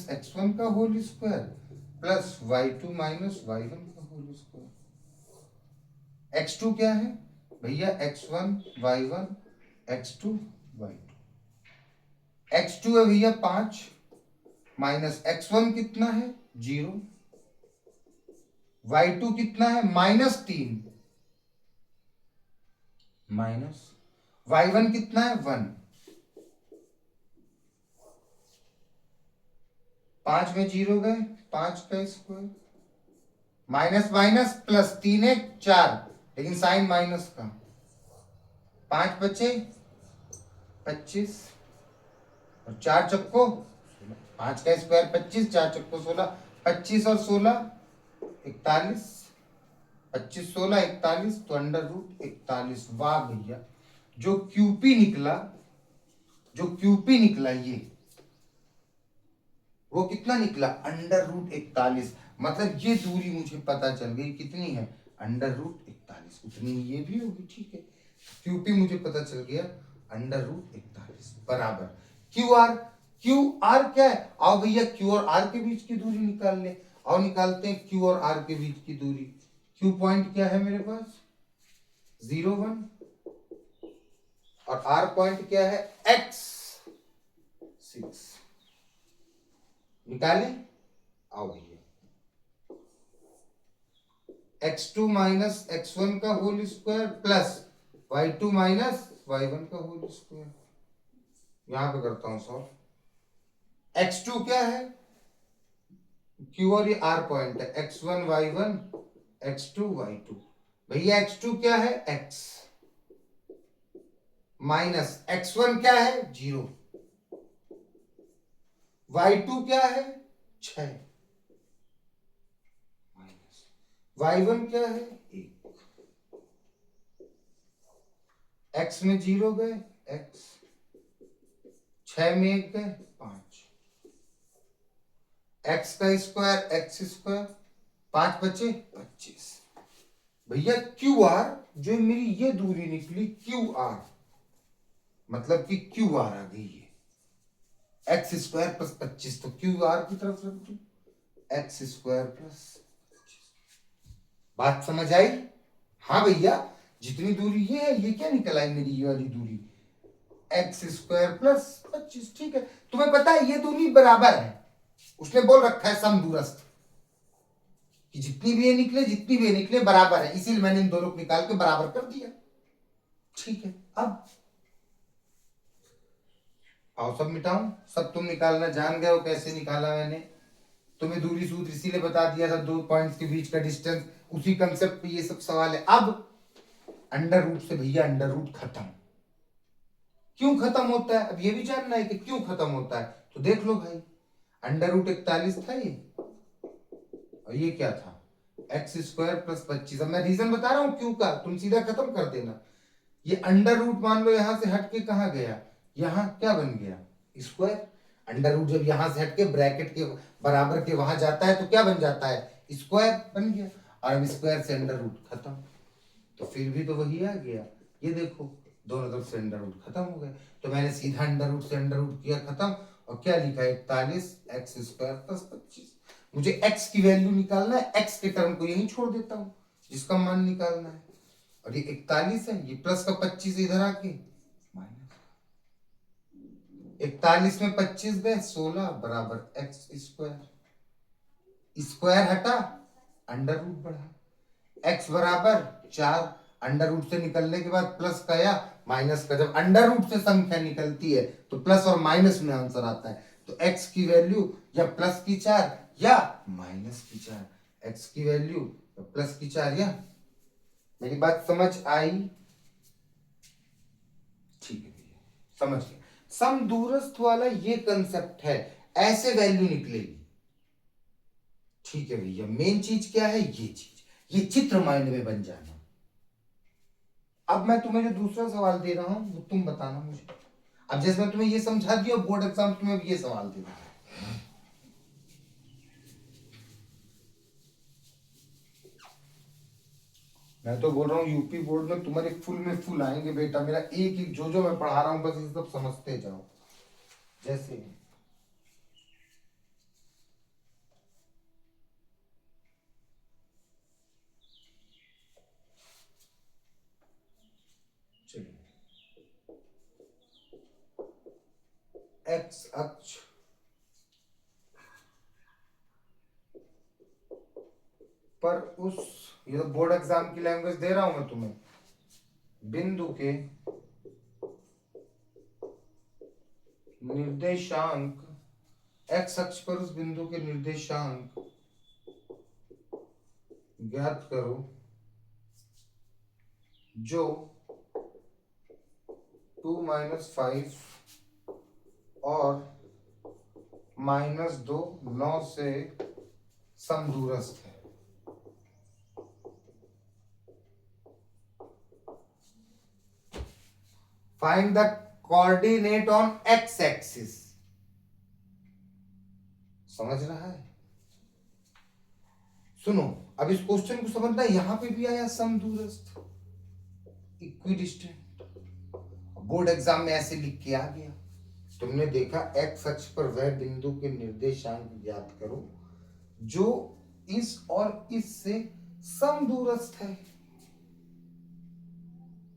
- x1 का whole square plus y2 - y1 का होल स्क्वायर। x2 क्या है भैया? x1 y1 x2 y2। x2 है भैया 5 माइनस x1 कितना है? 0। y2 कितना है? -3 माइनस y1 कितना है? 1। 5 में 0 गए, 5 का स्क्वायर माइनस माइनस प्लस, 3 1 4, लेकिन साइन माइनस का। 5 बचे 25 और 4 चक्को 5 का स्क्वायर 25, 4 चक्को 16, 25 और 16 41, 25 16 41, तो √41। वाह भैया, जो QP निकला, जो QP निकला ये, वो कितना निकला? √41। मतलब ये दूरी मुझे पता चल गई कितनी है? √41। उतनी ही ये भी होगी, ठीक है। QP मुझे पता चल गया √41 बराबर QR। QR क्या है? आओ भैया Q और R के बीच की दूरी निकाल ले। आओ निकालते हैं Q और R के बीच की दूरी। Q पॉइंट क्या है मेरे पास? 0 1, और R पॉइंट क्या है? x6। निकालें? आओ भैया, x2 माइनस x1 का whole square plus y2 minus y1 का होल स्क्वायर। यहां पे करता हूं सॉल्व। x2 क्या है, q और ये r पॉइंट है, x1 y1 x2 y2। भैया x2 क्या है, x माइनस x1 क्या है 0, y2 क्या है 6 माइनस y1 क्या है 1। x में 0 गए, x 6 में 1 गए 5, x का स्क्वायर x स्क्वायर, 5 बचे 25। भैया क्यू आर जो मेरी ये दूरी निकली क्यू आर, मतलब कि क्यू आर आ गई है एक्स स्क्वायर प्लस 25, तो क्यू आर की तरफ रख दू एक्स स्क्वायर प्लस 25। बात समझ आई? हाँ भैया, जितनी दूरी ये है, ये क्या निकल आई मेरी ये वाली दूरी एक्स स्क्वायर प्लस 25। ठीक है, तुम्हें पता है ये दूरी बराबर है, उसने बोल रखा है समदूरस्थ कि जितनी भी ये निकले जितनी भी ये निकले बराबर है, इसीलिए मैंने इन दोनों को निकाल के बराबर कर दिया। ठीक है, अब आओ सब मिटाऊं, सब तुम निकालना जान गए हो कैसे निकाला मैंने। तुम्हें दूरी सूत्र इसीलिए बता दिया था, दो पॉइंट्स के बीच का डिस्टेंस, उसी कंसेप्ट पे ये सब सवाल है। अब अंडर रूट से भैया अंडर रूट खत्म। क्यों खत्म होता है, अब ये भी जानना है कि क्यों खत्म होता है, तो देख लो भाई। अंडर रूट 41 था ये, और ये क्या था एक्स स्क्वायर प्लस 25। अब मैं रीजन बता रहा हूं क्यों का, तुम सीधा खत्म कर देना। ये अंडर रूट मान लो यहां से हट के कहा गया, यहां क्या बन गया स्क्वायर। अंडर रूट जब यहां से हट के ब्रैकेट के बराबर के वहां जाता है तो क्या बन जाता है स्क्वायर बन गया, और अब स्क्वायर से अंडर रूट खत्म, तो फिर भी तो वही आ गया। ये देखो दोनों तरफ से अंडर रूट खत्म हो गए, तो मैंने सीधा अंडर रूट से अंडर रूट किया खत्म, और क्या लिखा 41 एक्स स्क्वायर प्लस 25। मुझे एक्स की वैल्यू निकालना है, एक्स के टर्म को यहीं छोड़ देता हूं जिसका मान निकालना है, और ये 41 है, ये प्लस का 25 इधर आके माइनस, 41 में 25 गए 16 बराबर एक्स स्क्वायर। स्क्वायर हटा अंडर रूट बढ़ा, एक्स बराबर 4, अंडर रूट से निकलने के बाद प्लस का या माइनस का, जब अंडर रूट से संख्या निकलती है तो प्लस और माइनस में आंसर आता है, तो एक्स की वैल्यू या प्लस की 4 या माइनस की 4, एक्स की वैल्यू या प्लस की 4 या। मेरी बात समझ आई? ठीक है भैया, समझ गए। समदूरस्थ वाला ये कंसेप्ट है, ऐसे वैल्यू निकलेगी। ठीक है भैया, मेन चीज क्या है, ये चीज, ये चित्र माइंड में बन जाना। अब मैं तुम्हें जो दूसरा सवाल दे रहा हूं वो तुम बताना मुझे। अब जैसे मैं तुम्हें ये समझा दिया, बोर्ड एग्जाम तुम्हें ये सवाल दे रहा हूं। मैं तो बोल रहा हूँ यूपी बोर्ड में तुम्हारे फुल में फुल आएंगे बेटा, मेरा एक एक जो मैं पढ़ा रहा हूँ बस ये सब समझते जाओ। जैसे चलिए, एक्स अक्ष पर उस, ये तो बोर्ड एग्जाम की लैंग्वेज दे रहा हूं मैं तुम्हें, बिंदु के निर्देशांक, एक्स अक्ष पर उस बिंदु के निर्देशांक ज्ञात करो जो 2 - 5 और -2 9 से समदूरस्थ है। Find the coordinate on x axis. समझ रहा है? सुनो, अब इस क्वेश्चन को समझना, यहां पे भी आया समदूरस्थ इक्विडिस्टेंट, बोर्ड एग्जाम में ऐसे लिख के आ गया। तुमने देखा एक्स अक्ष पर वह बिंदु के निर्देशांक ज्ञात करो जो इस और इस से समदूरस्थ है।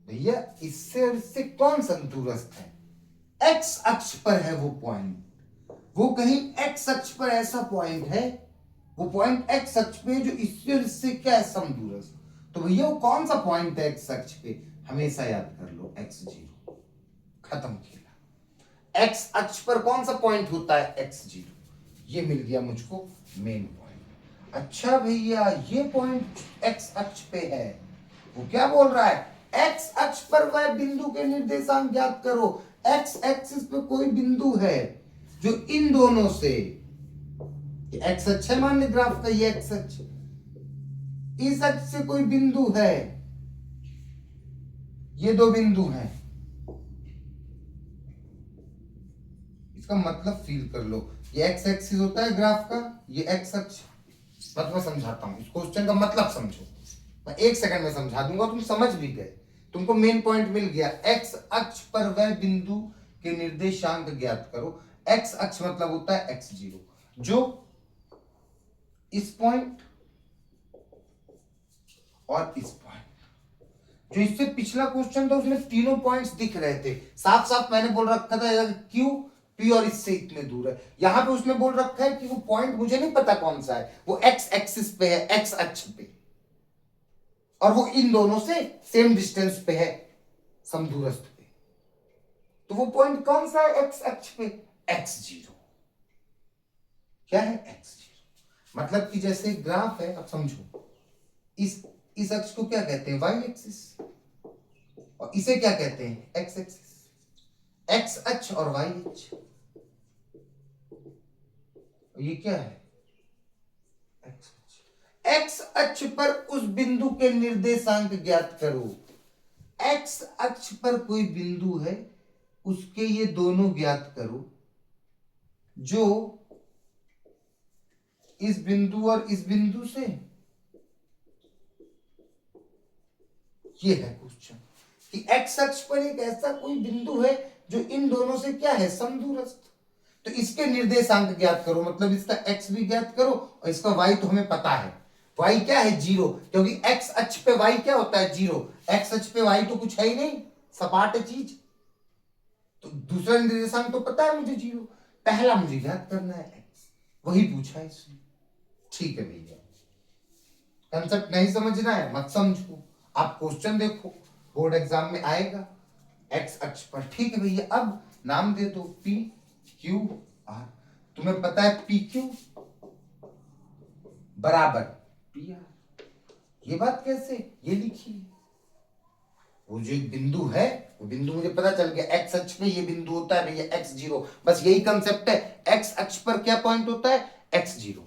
भैया इससे और इससे कौन समदूरस्थ है? एक्स अक्ष पर है वो पॉइंट, वो कहीं एक्स अक्ष पर ऐसा पॉइंट है वो पॉइंट एक्स अक्ष पे जो इससे और इससे क्या है, समदूरस्थ। तो भैया वो कौन सा पॉइंट है एक्स अक्ष पे, हमेशा याद कर लो x0। खत्म खेला। एक्स अक्ष पर कौन सा पॉइंट होता है, x0। ये मिल गया मुझको मेन पॉइंट। अच्छा भैया ये पॉइंट एक्स अक्ष पे है, वो क्या बोल रहा है, एक्स अक्ष पर वह बिंदु के निर्देशांक ज्ञात करो। एक्स एक्सिस पे कोई बिंदु है जो इन दोनों से, एक्स अक्ष है मान ली ग्राफ का, ये एक्स अक्ष, इस अक्ष से कोई बिंदु है, ये दो बिंदु हैं। इसका मतलब फील कर लो, ये एक्स एक्सिस होता है ग्राफ का, ये एक्स अक्ष। मैं समझाता हूं, इस क्वेश्चन का मतलब समझो, मैं 1 सेकंड में समझा दूंगा, तुम समझ भी गए, तुमको मेन पॉइंट मिल गया। एक्स अक्ष पर वह बिंदु के निर्देशांक ज्ञात करो। एक्स अक्ष मतलब होता है x0, जो इस पॉइंट और इस पॉइंट, जो इससे पिछला क्वेश्चन था उसमें तीनों पॉइंट्स दिख रहे थे साफ साफ, मैंने बोल रखा था क्यू पी और इससे इतने दूर है। यहां पे उसने बोल रखा है कि वो पॉइंट मुझे नहीं पता कौन सा है, वो एक्स एक्सिस पे है, एक्स अक्ष पे, और वो इन दोनों से सेम डिस्टेंस पे है, समदूरस्थ पे। तो वो पॉइंट कौन सा है एक्स अक्ष पे, x0। क्या है x0, मतलब कि जैसे ग्राफ है, अब समझो, इस अक्ष को क्या कहते हैं, y एक्सिस, और इसे क्या कहते हैं, x एक्सिस। x अक्ष और y अक्ष, ये क्या है, x अक्ष पर उस बिंदु के निर्देशांक ज्ञात करो। x अक्ष पर कोई बिंदु है, उसके ये दोनों ज्ञात करो, जो इस बिंदु और इस बिंदु से, ये है क्वेश्चन कि x अक्ष पर एक ऐसा कोई बिंदु है जो इन दोनों से क्या है, समदूरस्थ। तो इसके निर्देशांक ज्ञात करो, मतलब इसका x भी ज्ञात करो और इसका y तो हमें पता है, y क्या है 0, क्योंकि x अक्ष पे y क्या होता है 0, x अक्ष पे y तो कुछ है ही नहीं, सपाट चीज। तो दूसरा निर्देशांक तो पता है मुझे 0, पहला मुझे ज्ञात करना है x, वही पूछा है इसने। ठीक है भैया, कंसेप्ट नहीं समझना है मत समझो, आप क्वेश्चन देखो, बोर्ड एग्जाम में आएगा, एक्स अक्ष पर। ठीक है भैया, अब नाम दे दो पी क्यू आर। तुम्हें पता है पी क्यू बराबर पी आर, ये बात कैसे, ये लिखिए, वो जो एक बिंदु है, वो बिंदु मुझे पता चल गया, एक्स अक्ष पे ये बिंदु होता है भैया x0, बस यही कंसेप्ट है। एक्स अक्ष पर क्या पॉइंट होता है, x0।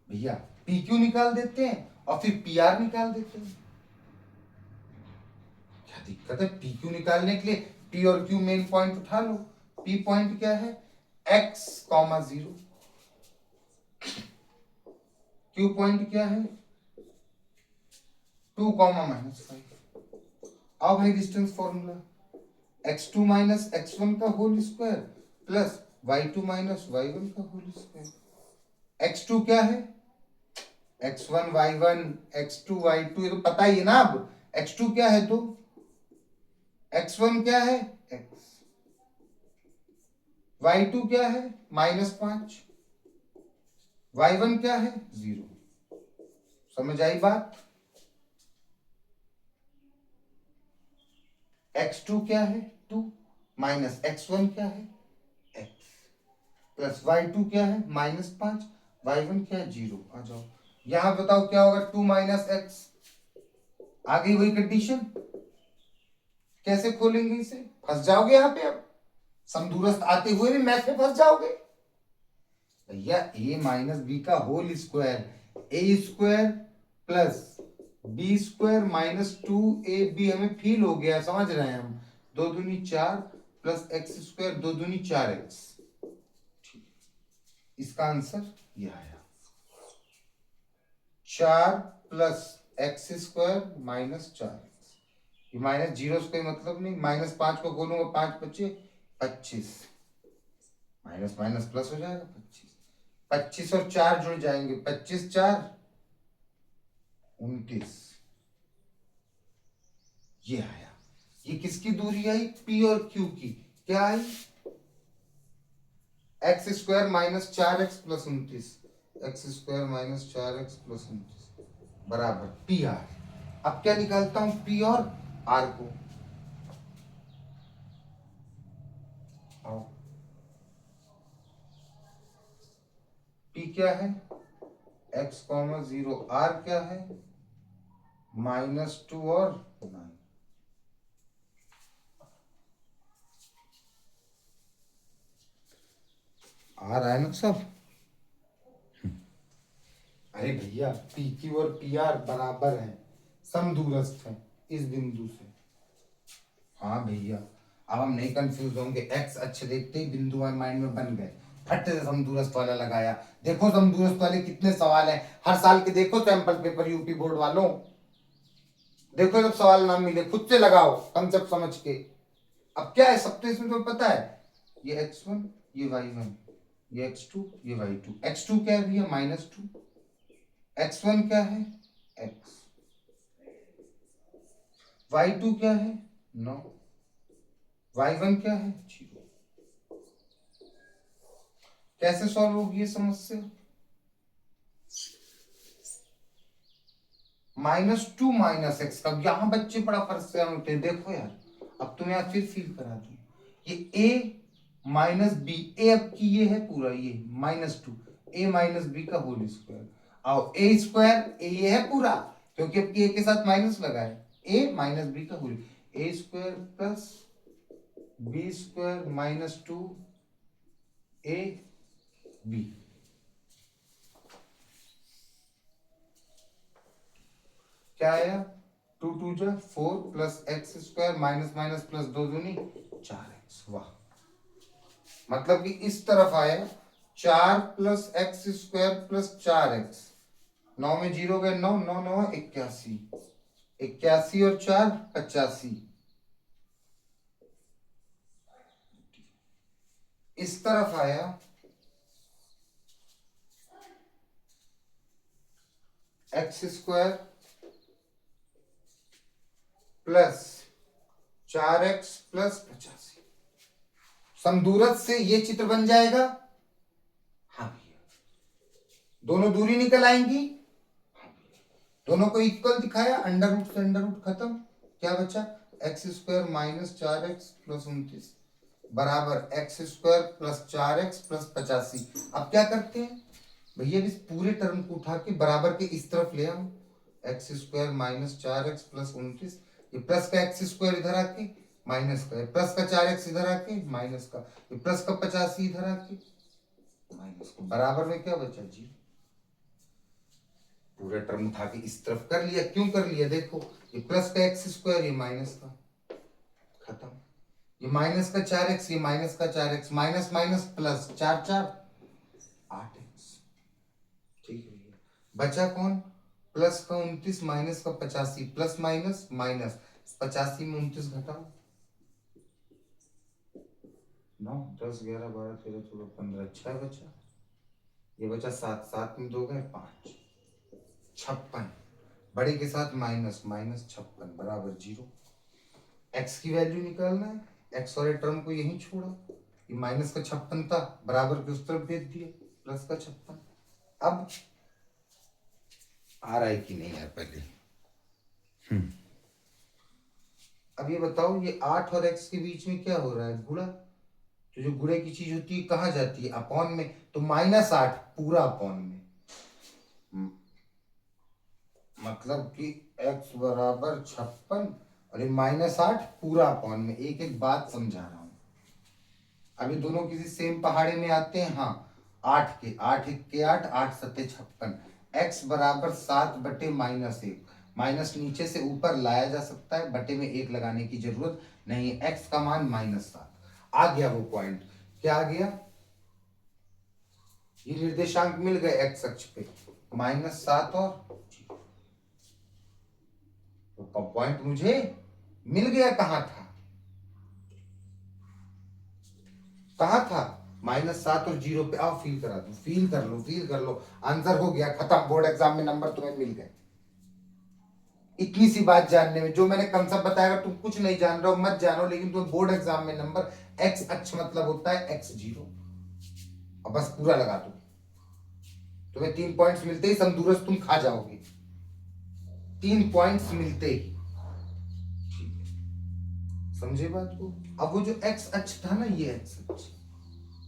भैया पी क्यू निकाल देते हैं और फिर पी आर निकाल देते हैं, क्या दिक्कत है, पी क्यू निकालने के लिए पी और क्यू मेन पॉइंट उठा लो। पी पॉइंट क्या है, x, 0, क्यू पॉइंट क्या है 2, -5। अब भाई distance formula, x2 minus x1 का whole square plus y2 minus y1 का होल स्क्वायर। x2 क्या है, x1 y1, x2 y2, ये तो पता ही है ना। अब x2 क्या है 2, x1 क्या है x, y2 क्या है -5, y1 क्या है 0। समझ आई बात, x2 क्या है 2 माइनस x1 क्या है x, प्लस y2 क्या है -5, y1 क्या है 0। आ जाओ, यहां बताओ क्या होगा, 2 माइनस एक्स, आ गई वही कंडीशन, कैसे खोलेंगे इसे, फंस जाओगे यहां पे, अब समदूरस्थ आते हुए भी मैथ में फंस जाओगे भैया। a माइनस बी का whole square, A square plus B square minus 2ab, हमें फील हो गया, समझ रहे हैं हम, 2 दूनी 4 प्लस एक्स स्क्वायर 2 दूनी 4x। इसका आंसर यह आया, 4 plus x square minus 4x। ये माइनस 0 से कोई मतलब नहीं, -5 को खोलूंगा 5 बचे 25, माइनस माइनस प्लस हो जाएगा 25, 25 और 4 जुड़ जाएंगे, 25 4 29, ये आया। ये किसकी दूरी आई, पी और क्यू की, क्या आई X square minus 4x plus 29, X square minus 4x plus 29 बराबर पी आर। अब क्या निकालता हूं पी और आर को, पी क्या है x कॉमा 0, आर क्या है -2 और 9। आ रहा है ना सब? अरे भैया पी क्यू और पी आर बराबर है, समदूरस्थ है इस बिंदु से। हाँ भैया अब हम नहीं कंफ्यूज होंगे, एक्स अच्छे देखते ही बिंदु माइंड में बन गए, फट से समदूरस्थ वाला लगाया। देखो समदूरस्थ वाले कितने सवाल हैं हर साल के, देखो सैंपल पेपर यूपी बोर्ड वालों, देखो जब सवाल ना मिले खुद से लगाओ कंसेप्ट समझ के। अब क्या है सब तो इसमें तो पता है, ये x1 ये y1 ये x2 ये y2, x2 क्या है भैया -2, x1 क्या है x, y2 क्या है 9, y1 क्या है 0। कैसे सॉल्व होगी ये समस्या? -2 -x का, यहां बच्चे बड़ा परेशान होते हैं। देखो यार अब तुम यार फिर फील करा दूं, ये a माइनस बी, ए अब की ये है पूरा ये -2 a माइनस बी का होल स्क्वायर, आओ ए स्क्वायर ए ये है पूरा क्योंकि अब की ए के साथ माइनस लगा है, a माइनस बी का whole, a square plus B square -2 a b. क्या आया 2 2 जा 4 plus x square minus minus plus 2 दूनी 4x। वाह, मतलब कि इस तरफ आया 4 plus x square plus 4x, 9 में 0 गए 9 9 9 81, 81 और 4 85। इस तरफ आया x square plus 4x plus 85। समदूरस्थ से ये चित्र बन जाएगा। हाँ भैया दोनों दूरी निकल आएंगी। हाँ भैया दोनों को इक्वल दिखाया, अंडर रूट से अंडर रूट खत्म, क्या बचा x square minus 4x plus 29 बराबर x square plus 4x plus 85। अब क्या करते हैं भैया इस पूरे टर्म को उठा के बराबर के इस तरफ ले आओ, x square minus 4x plus 29, ये प्लस का एक्स स्क्वायर इधर आके माइनस का, प्लस का 4x इधर आके माइनस का, ये प्लस का 85 इधर आके माइनस का, बराबर में क्या बचा जी, पूरा टर्म उठा के इस तरफ कर लिया। क्यों कर लिया देखो, ये प्लस का एक्स स्क्वायर ये माइनस का, खत्म, ये माइनस का 4x ये माइनस का 4x, minus minus plus 4 4 8x। ठीक है भैया बचा कौन, प्लस का 29 माइनस का 85, प्लस माइनस माइनस 85 में 29 घटाओ, 9 10 11 12 13 14 15 6 बचा, ये बचा 7 7 में 2 गए 5 56, बड़े के साथ माइनस माइनस 56 बराबर 0। एक्स की वैल्यू निकालना है, एक्स वाले टर्म को यहीं छोड़ा, ये माइनस का 56 था बराबर के उस तरफ भेज दिया प्लस का 56। अब आ रहा है कि नहीं यार पहले, अब ये बताओ ये 8 और x के बीच में क्या हो रहा है, गुणा, तो जो गुणे की चीज होती है कहाँ जाती है अपॉन में, तो -8 पूरा अपॉन में, मतलब कि x बराबर 56 और ये -8 पूरा अपॉन में। एक एक बात समझा रहा हूं, अभी दोनों किसी सेम पहाड़े में आते हैं। हाँ 8 के 8 1 के 8 8 7 56, x बराबर 7 बटे -1, माइनस नीचे से ऊपर लाया जा सकता है, बटे में 1 लगाने की जरूरत नहीं है, x का मान -7 आ गया। वो पॉइंट क्या आ गया, ये निर्देशांक मिल गए x अक्ष पे -7 और तो पॉइंट मुझे मिल गया। कहां था कहां था -7 और 0 पे। आओ फील करा दो, फील कर लो, आंसर हो गया खत्म, बोर्ड एग्जाम में नंबर तुम्हें मिल गए। इतनी सी बात जानने में, जो मैंने कंसेप्ट बताया तुम कुछ नहीं जान रहे हो मत जानो, लेकिन तुम्हें बोर्ड एग्जाम में नंबर, एक्स अक्ष मतलब होता है x0, और बस पूरा लगा दो, तुम्हें 3 पॉइंट्स मिलते ही समदूरस्थ तुम खा जाओगे, 3 पॉइंट्स मिलते ही। ठीक है, समझे बात को। अब वो जो एक्स अक्ष था ना, ये एक्स अक्ष,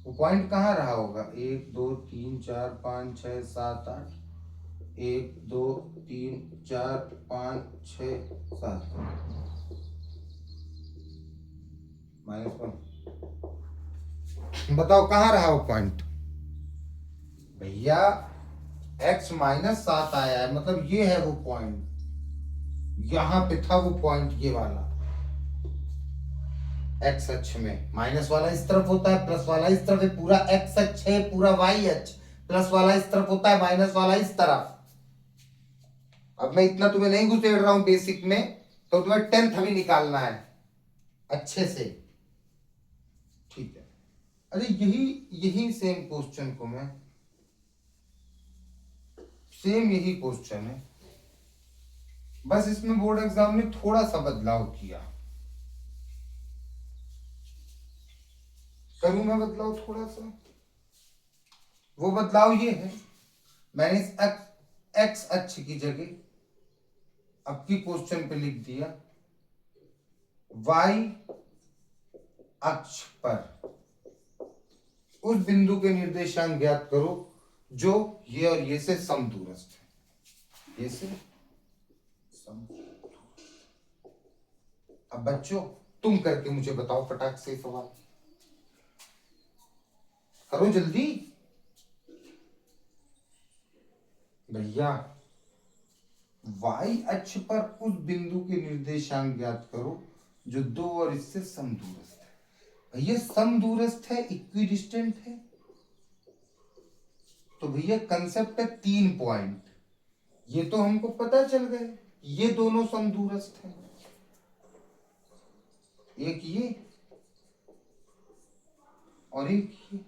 वो पॉइंट कहाँ रहा होगा? 1 2 3 4 5 6 7 8, 1 2 3 4 5 6 7, -1। बताओ कहाँ रहा वो पॉइंट भैया? x -7 आया है, मतलब ये है वो पॉइंट, यहां पे था वो पॉइंट, ये वाला x अक्ष में। माइनस वाला इस तरफ होता है, प्लस वाला इस तरफ है, पूरा x अक्ष है, पूरा y अक्ष, प्लस वाला इस तरफ होता है, माइनस वाला इस तरफ। अब मैं इतना तुम्हें नहीं घुसेड़ रहा हूं बेसिक में, तो तुम्हें 10th अभी निकालना है अच्छे से। ठीक है, अरे यही सेम क्वेश्चन को मैं, सेम यही क्वेश्चन है, बस इसमें बोर्ड एग्जाम में थोड़ा सा बदलाव किया। करूं मैं बदलाव थोड़ा सा? वो बदलाव ये है, मैंने इस एक्स अक्ष की जगह अब की क्वेश्चन पे लिख दिया वाई अक्ष पर उस बिंदु के निर्देशांक ज्ञात करो जो ये और ये से समदूरस्थ है, ये से समदूरस्थ। अब बच्चों तुम करके मुझे बताओ फटाक से सवाल, करो जल्दी भैया। वाई अक्ष पर उस बिंदु के निर्देशांक ज्ञात करो जो 2 और इससे समदूरस्थ है। भैया समदूरस्थ है, इक्विडिस्टेंट है, तो भैया कंसेप्ट है 3 पॉइंट, ये तो हमको पता चल गए, ये दोनों समदूरस्थ हैं, एक ये और एक ये।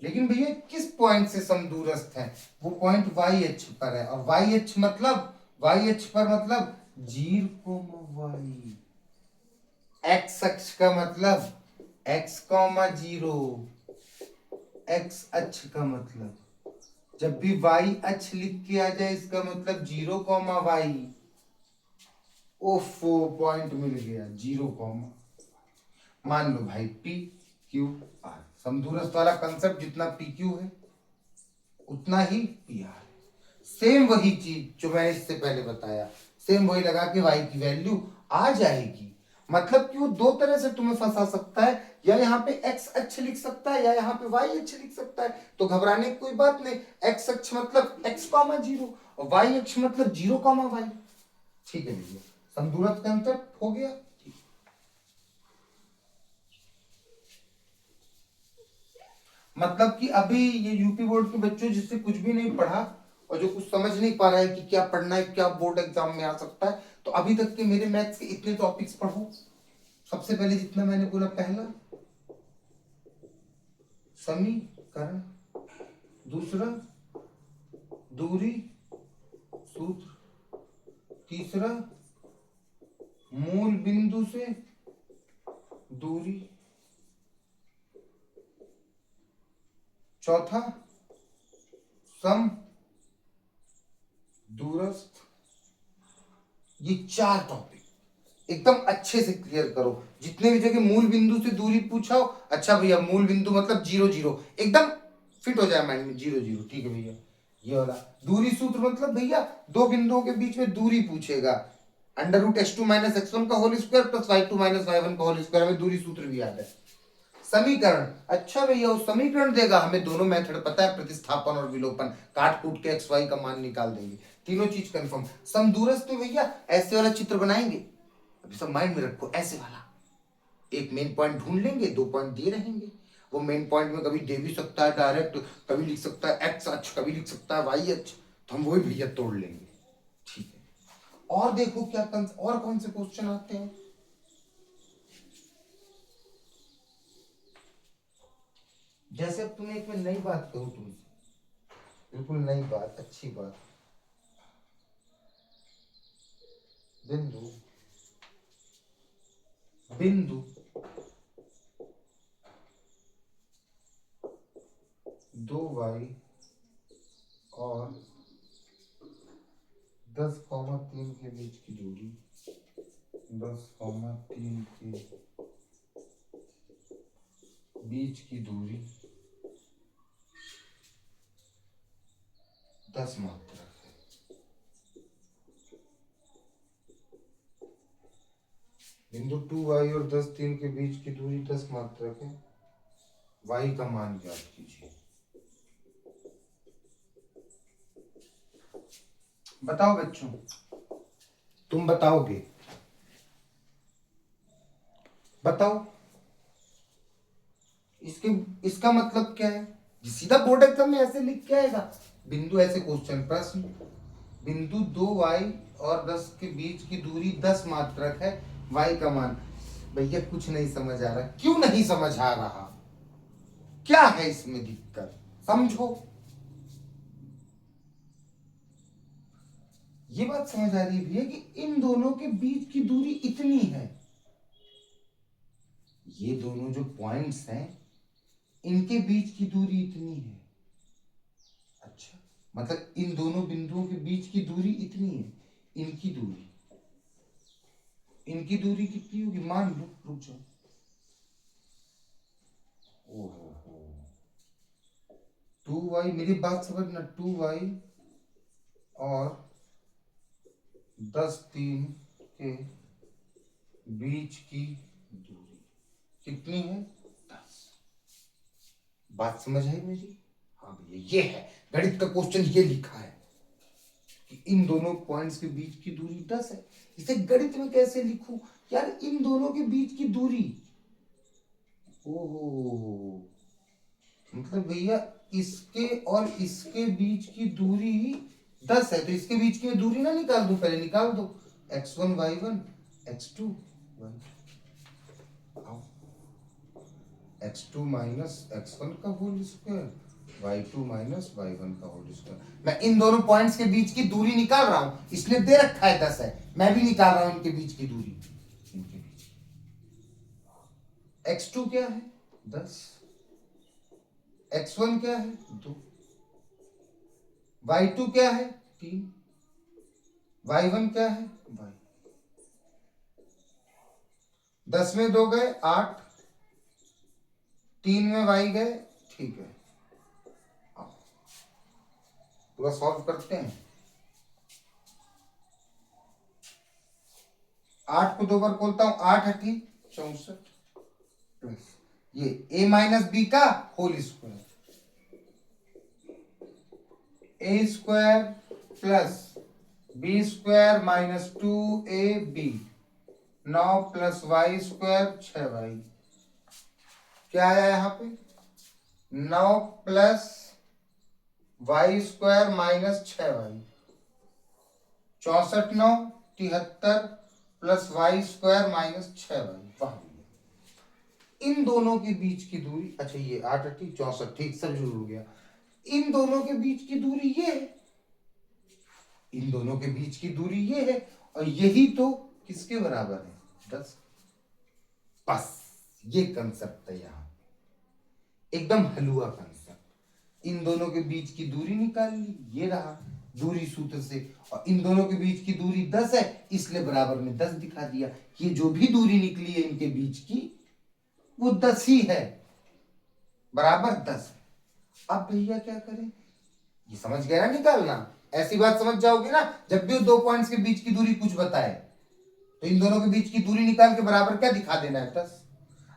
लेकिन भैया किस पॉइंट से समदूरस्थ है? वो पॉइंट वाई अक्ष पर है, और वाई अक्ष मतलब, वाई अक्ष पर मतलब 0, एक्स अक्ष का मतलब x, 0, एक्स अक्ष का मतलब, जब भी वाई अक्ष लिख के आ जाए इसका मतलब 0, y। ओफो, पॉइंट मिल गया 0, मान लो भाई P Q R, समदूरस्थ वाला कंसेप्ट जितना PQ है उतना ही PR है। सेम वही चीज जो मैंने इससे पहले बताया, सेम वही लगा के y की वैल्यू आ जाएगी। मतलब कि वो दो तरह से तुम्हें फंसा सकता है, या यहाँ पे x अक्ष लिख सकता है या यहाँ पे y अक्ष लिख सकता है, तो घबराने की कोई बात नहीं। x अक्ष मतलब x, 0 और y अक्ष मतलब 0, y। ठीक है भैया, समदूरस्थ कंसेप्ट हो गया। मतलब कि अभी ये यूपी बोर्ड के बच्चों जिससे कुछ भी नहीं पढ़ा और जो कुछ समझ नहीं पा रहा है कि क्या पढ़ना है, क्या बोर्ड एग्जाम में आ सकता है, तो अभी तक के मेरे मैथ्स के इतने टॉपिक्स पढ़ो। सबसे पहले जितना मैंने बोला, पहला समीकरण, दूसरा दूरी सूत्र, तीसरा मूल बिंदु से दूरी, चौथा सम दूरस्थ। ये 4 टॉपिक एकदम अच्छे से क्लियर करो। जितने भी जगह मूल बिंदु से दूरी पूछा हो, अच्छा भैया मूल बिंदु मतलब 0, 0, एकदम फिट हो जाए माइंड में, 0, 0। ठीक है भैया, ये वाला दूरी सूत्र मतलब भैया दो बिंदुओं के बीच में दूरी पूछेगा, √x2 - x1 का whole square plus y2 - y1 का होल स्क्वायर, हमें दूरी सूत्र भी याद है। समीकरण, अच्छा भैया वो समीकरण देगा, हमें दोनों मेथड पता है, प्रतिस्थापन और विलोपन, काट कूट के x y का मान निकाल देंगे, तीनों चीज कंफर्म। समदूरस्थ में भैया ऐसे वाला चित्र बनाएंगे, अभी सब माइंड में रखो, ऐसे वाला एक मेन पॉइंट ढूंढ लेंगे, 2 पॉइंट दिए रहेंगे, वो मेन पॉइंट में कभी दे भी सकता है डायरेक्ट, कभी लिख सकता है एक्स अक्ष, कभी लिख सकता है वाई अक्ष, तो हम वही भैया तोड़ लेंगे। ठीक है, और देखो क्या और कौन से क्वेश्चन आते हैं। जैसे अब तुम्हें एक मैं नई बात कहूं तुमसे, बिल्कुल नई बात, अच्छी बात, बिंदु बिंदु 2y और 10,3 के बीच की दूरी, 10,3 के बीच की दूरी 10 मात्रक है। बिंदु 2y और 10,3 के बीच की दूरी 10 मात्रक है। y का मान ज्ञात कीजिए। बताओ बच्चों, तुम बताओगे? बताओ इसका मतलब क्या है? सीधा बोर्ड एग्जाम में ऐसे लिख के आएगा, बिंदु ऐसे क्वेश्चन प्रश्न, बिंदु 2y और 10 के बीच की दूरी 10 मात्रक है, y का मान। भैया कुछ नहीं समझ आ रहा। क्यों नहीं समझ आ रहा? क्या है इसमें दिक्कत? समझो। ये बात समझ आ रही है भैया कि इन दोनों के बीच की दूरी इतनी है। ये दोनों जो पॉइंट्स हैं इनके बीच की दूरी इतनी है। अच्छा, मतलब इन दोनों बिंदुओं के बीच की दूरी इतनी है। इनकी दूरी कितनी होगी? मान लो, रुक जाओ। ओहो, 2y, मेरी बात समझना, 2y और 10,3 के बीच की दूरी कितनी है? 10। बात समझ आई मेरी? हाँ भैया, ये है गणित का क्वेश्चन, ये लिखा है कि इन दोनों पॉइंट्स के बीच की दूरी 10 है। इसे गणित में कैसे लिखूं यार? इन दोनों के बीच की दूरी, ओहो, मतलब भैया इसके और इसके बीच की दूरी 10 है, तो इसके बीच की मैं दूरी ना निकाल दूं? पहले निकाल दो। x1 y1 x2 x2 minus x1 का whole square, y2 minus y1 का होल स्क्वायर। मैं इन दोनों पॉइंट्स के बीच की दूरी निकाल रहा हूं, इसलिए दे रखा है 10 है, मैं भी निकाल रहा हूं इनके बीच की दूरी। इनके बीच x2 क्या है? 10। x1 क्या है? 2। y2 क्या है? 3। y1 क्या है? y। 10 में 2 गए 8, 3 में y गए। ठीक है, पूरा सॉल्व करते हैं। 8 को 2 बार खोलता हूं, 8 8 64 प्लस ये a माइनस बी का whole square, A square plus B square minus 2ab 9 plus Y square 6y। क्या आया यहाँ पे? 9 plus Y square minus 6y, 64 9 73 plus Y square minus 6y। वाह, इन दोनों के बीच की दूरी, अच्छा ये 8 8 64, ठीक, सब जुड़ हो गया। इन दोनों के बीच की दूरी ये है, इन दोनों के बीच की दूरी ये है, और यही तो किसके बराबर है? 10। बस ये कंसेप्ट है यहाँ, एकदम हलुआ कंसेप्ट। इन दोनों के बीच की दूरी निकाल ली, ये रहा दूरी सूत्र से, और इन दोनों के बीच की दूरी 10 है, इसलिए बराबर में 10 दिखा दिया। ये जो भी दूरी निकली है इनके बीच की वो 10 ही है, बराबर 10 है। अब भैया क्या करें? ये समझ गया ना निकालना? ऐसी बात समझ जाओगे ना, जब भी दो पॉइंट्स के बीच की दूरी कुछ बताए तो इन दोनों के बीच की दूरी निकाल के बराबर क्या दिखा देना है? 10।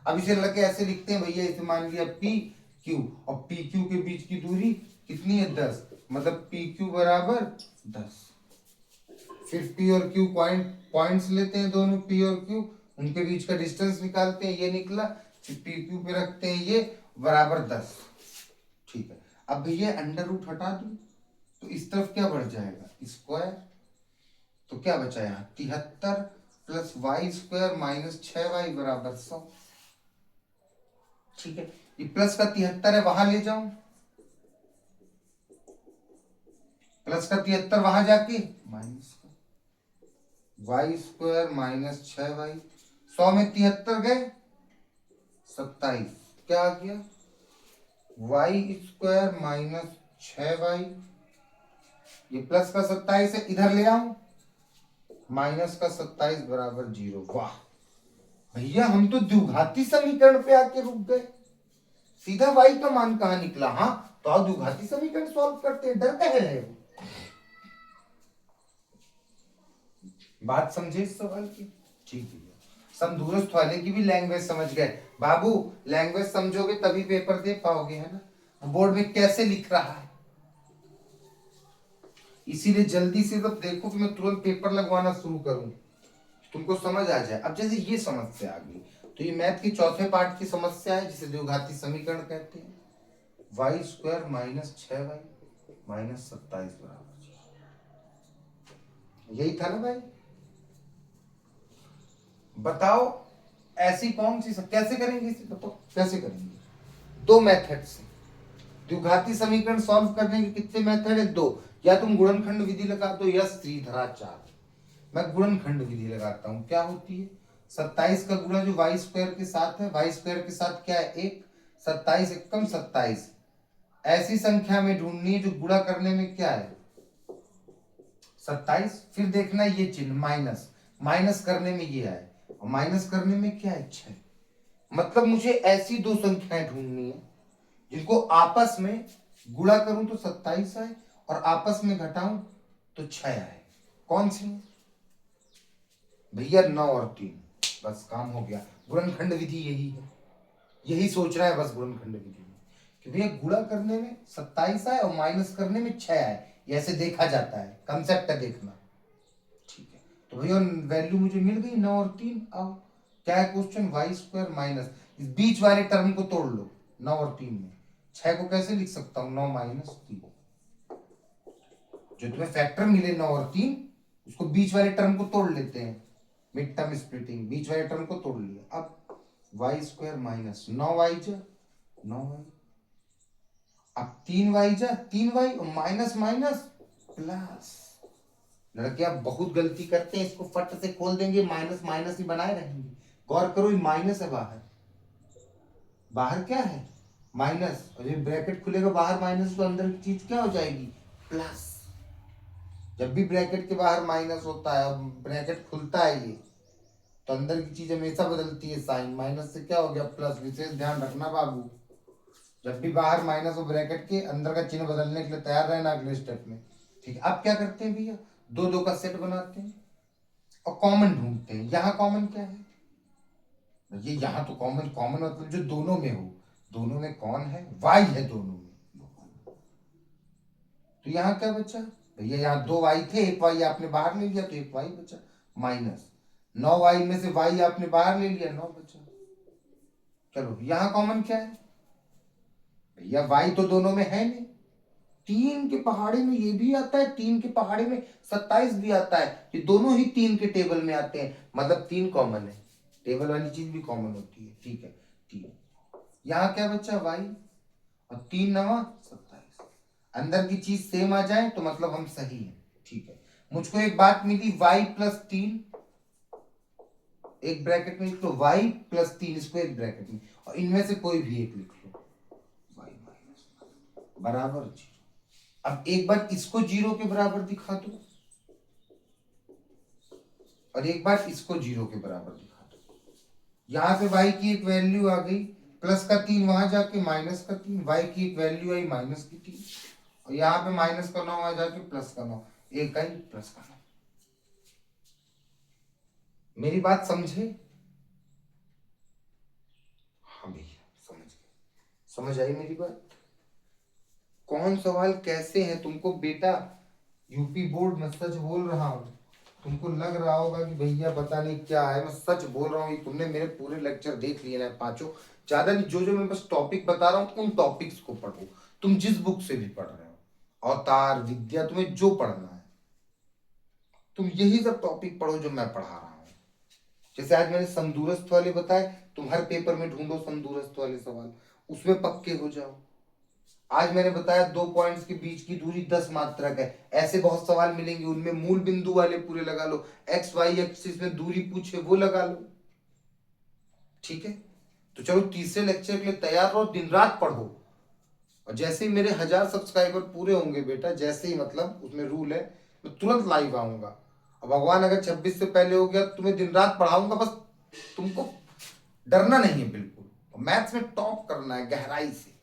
अब इसे लगे ऐसे लिखते हैं भैया, इसे मान लिया पी क्यू, और पी क्यू के बीच की दूरी कितनी है? 10, मतलब पी क्यू बराबर 10। फिर पी और क्यू पॉइंट्स लेते हैं, दोनों पी और क्यू, उनके बीच का डिस्टेंस निकालते हैं, ये निकला। फिर पी क्यू पे रखते हैं ये, बराबर 10। ठीक है, अब भैया अंडर रूट हटा दूं तो इस तरफ क्या बढ़ जाएगा? स्क्वायर। तो क्या बचा यहाँ? 73 plus Y square minus 6y बराबर 100। ठीक है, ये प्लस का 73 है, वहां ले जाऊं, प्लस का 73 वहां जाके माइनस का वाई स्क्वायर माइनस 6y। 100 में 73 गए 27, क्या आ गया? वाई स्क्वायर माइनस 6y, ये प्लस का 27 है, इधर ले आऊं, माइनस का 27 बराबर 0। वाह भैया, हम तो द्विघाती समीकरण पे आके रुक गए। सीधा y का मान कहां निकला? हाँ, तो आओ द्विघाती समीकरण सॉल्व करते हैं, डर कहे रहे हो? बात समझे इस सवाल की? ठीक है, समदूरस्थ वाले की भी लैंग्वेज समझ गए बाबू। लैंग्वेज समझोगे तभी पेपर दे पाओगे, है ना? बोर्ड में कैसे लिख रहा है, इसीलिए जल्दी से जब देखो कि मैं तुरंत पेपर लगवाना शुरू करूं, तुमको समझ आ जाए। अब जैसे ये समस्या आ गई, तो ये मैथ के चौथे पार्ट की समस्या है, जिसे द्विघाती समीकरण कहते हैं। Y square minus 6y minus 27 बराबर 0, यही था ना भाई? बताओ ऐसी कौन सी कैसे करेंगे इसे, बताओ कैसे करेंगे? दो मेथड से द्विघाती समीकरण सॉल्व करने के कितने मेथड है? दो। या तुम गुणनखंड विधि लगा दो या श्रीधराचार्य। मैं गुणनखंड विधि लगाता हूं। क्या होती है? 27 का गुणा जो वाई स्क्वायर के साथ है, वाई स्क्वायर के साथ क्या है? 1। 27 एकम 27। ऐसी संख्या में ढूंढनी है जो गुणा करने में क्या है? 27। फिर देखना ये चिन्ह माइनस, माइनस करने में ये है, और माइनस करने में क्या है? 6। मतलब मुझे ऐसी दो संख्याएं ढूंढनी है जिनको आपस में गुणा करूं तो 27 आए, और आपस में घटाऊं तो 6 आए। कौन सी? भैया 9 और 3। बस काम हो गया। गुणनखंड विधि यही है, यही सोच रहा है बस गुणनखंड विधि में, कि भैया गुणा करने में 27 आए और माइनस करने में 6 आए। ऐसे देखा जाता है, कंसेप्ट है देखना। ठीक है, तो भैया वैल्यू मुझे मिल गई 9 और 3। आओ, क्या है क्वेश्चन? वाई स्क्वायर माइनस, इस बीच वाले टर्म को तोड़ लो। 9 और 3 में 6 को कैसे लिख सकता हूं? 9 माइनस 3। जो तुम्हें फैक्टर मिले 9 और 3, उसको बीच वाले टर्म को तोड़ लेते हैं, मिड टर्म स्प्लिटिंग। बीच वाले टर्म को तोड़ लिया। अब वाई स्क्वायर माइनस 9y जा 9y, अब 3y जा 3y, और माइनस माइनस प्लस। लड़के आप बहुत गलती करते हैं, इसको फट से खोल देंगे, माइनस माइनस ही बनाए रहेंगे। गौर करो, ये माइनस है बाहर, बाहर क्या है? माइनस, और ये ब्रैकेट खुलेगा बाहर माइनस, तो अंदर की चीज क्या हो जाएगी? प्लस। जब भी ब्रैकेट के बाहर माइनस होता है और ब्रैकेट खुलता है ये, तो अंदर की चीज हमेशा बदलती है साइन। माइनस से क्या हो गया? प्लस। विशेष ध्यान रखना बाबू, जब भी बाहर माइनस और ब्रैकेट के अंदर का चिन्ह बदलने के लिए तैयार रहना अगले स्टेप में। ठीक है, अब क्या करते हैं भैया? दो दो का सेट बनाते हैं और कॉमन ढूंढते हैं। यहाँ कॉमन क्या है? ये यहाँ तो कॉमन, कॉमन मतलब जो दोनों में हो। दोनों में कौन है? वाई है दोनों में। तो यहाँ क्या बचा भैया? यहाँ 2 वाई थे, एक वाई आपने बाहर ले लिया तो एक वाई बचा। माइनस 9 वाई में से वाई आपने बाहर ले लिया, 9 बचा। चलो यहाँ कॉमन क्या है भैया? वाई तो दोनों में है नहीं। 3 के पहाड़े में ये भी आता है, 3 के पहाड़े में 27 भी आता है। ये दोनों ही 3 के टेबल में आते हैं, मतलब 3 कॉमन है। टेबल वाली चीज भी कॉमन होती है। ठीक है, 3। यहाँ क्या बचा? वाई, और 3 नवा 27। अंदर की चीज सेम आ जाए तो मतलब हम सही हैं। ठीक है, मुझको एक बात मिली, वाई प्लस 3, एक ब्रैकेट में लिख लो, वाई प्लस 3, इसको एक ब्रैकेट में, और इनमें से कोई भी एक लिख लो, वाई माइनस बराबर 0। अब एक बार इसको 0 के बराबर दिखा दो, और एक बार इसको 0 के बराबर दिखा दो। यहां से y की एक वैल्यू आ गई, प्लस का 3, वहां जाके माइनस का 3, y की एक वैल्यू आई माइनस की 3, और यहाँ पे माइनस का 9 वहां जाके प्लस का 9, एक आई प्लस का 9। मेरी बात समझे? हाँ भैया समझ गए, समझ आई मेरी बात? कौन सवाल कैसे है तुमको बेटा? यूपी बोर्ड में सच बोल रहा हूँ, तुमको लग रहा होगा कि भैया पता नहीं क्या है, मैं सच बोल रहा हूँ। तुमने मेरे पूरे लेक्चर देख लिए ना पांचों, ज्यादा नहीं, जो जो मैं बस टॉपिक बता रहा हूँ उन टॉपिक्स को पढ़ो। तुम जिस बुक से भी पढ़ रहे हो, अवतार, विद्या, तुम्हें जो पढ़ना है तुम यही सब टॉपिक पढ़ो जो मैं पढ़ा रहा हूँ। जैसे आज मैंने समदूरस्थ वाले बताए, तुम हर पेपर में ढूंढो समदूरस्थ वाले सवाल, उसमें पक्के हो जाओ। आज मैंने बताया 2 पॉइंट्स के बीच की दूरी 10 मात्रक है, ऐसे बहुत सवाल मिलेंगे, उनमें मूल बिंदु वाले पूरे लगा लो, एक्स वाई एक्सिस में दूरी पूछे वो लगा लो। ठीक है, तो चलो तीसरे लेक्चर के लिए तैयार रहो, दिन रात पढ़ो, और जैसे ही मेरे 1000 सब्सक्राइबर पूरे होंगे बेटा, जैसे ही मतलब उसमें रूल है, मैं तुरंत लाइव आऊंगा। और भगवान अगर 26 से पहले हो गया, तुम्हें दिन रात पढ़ाऊंगा, बस तुमको डरना नहीं है बिल्कुल। मैथ्स में टॉप करना है गहराई से।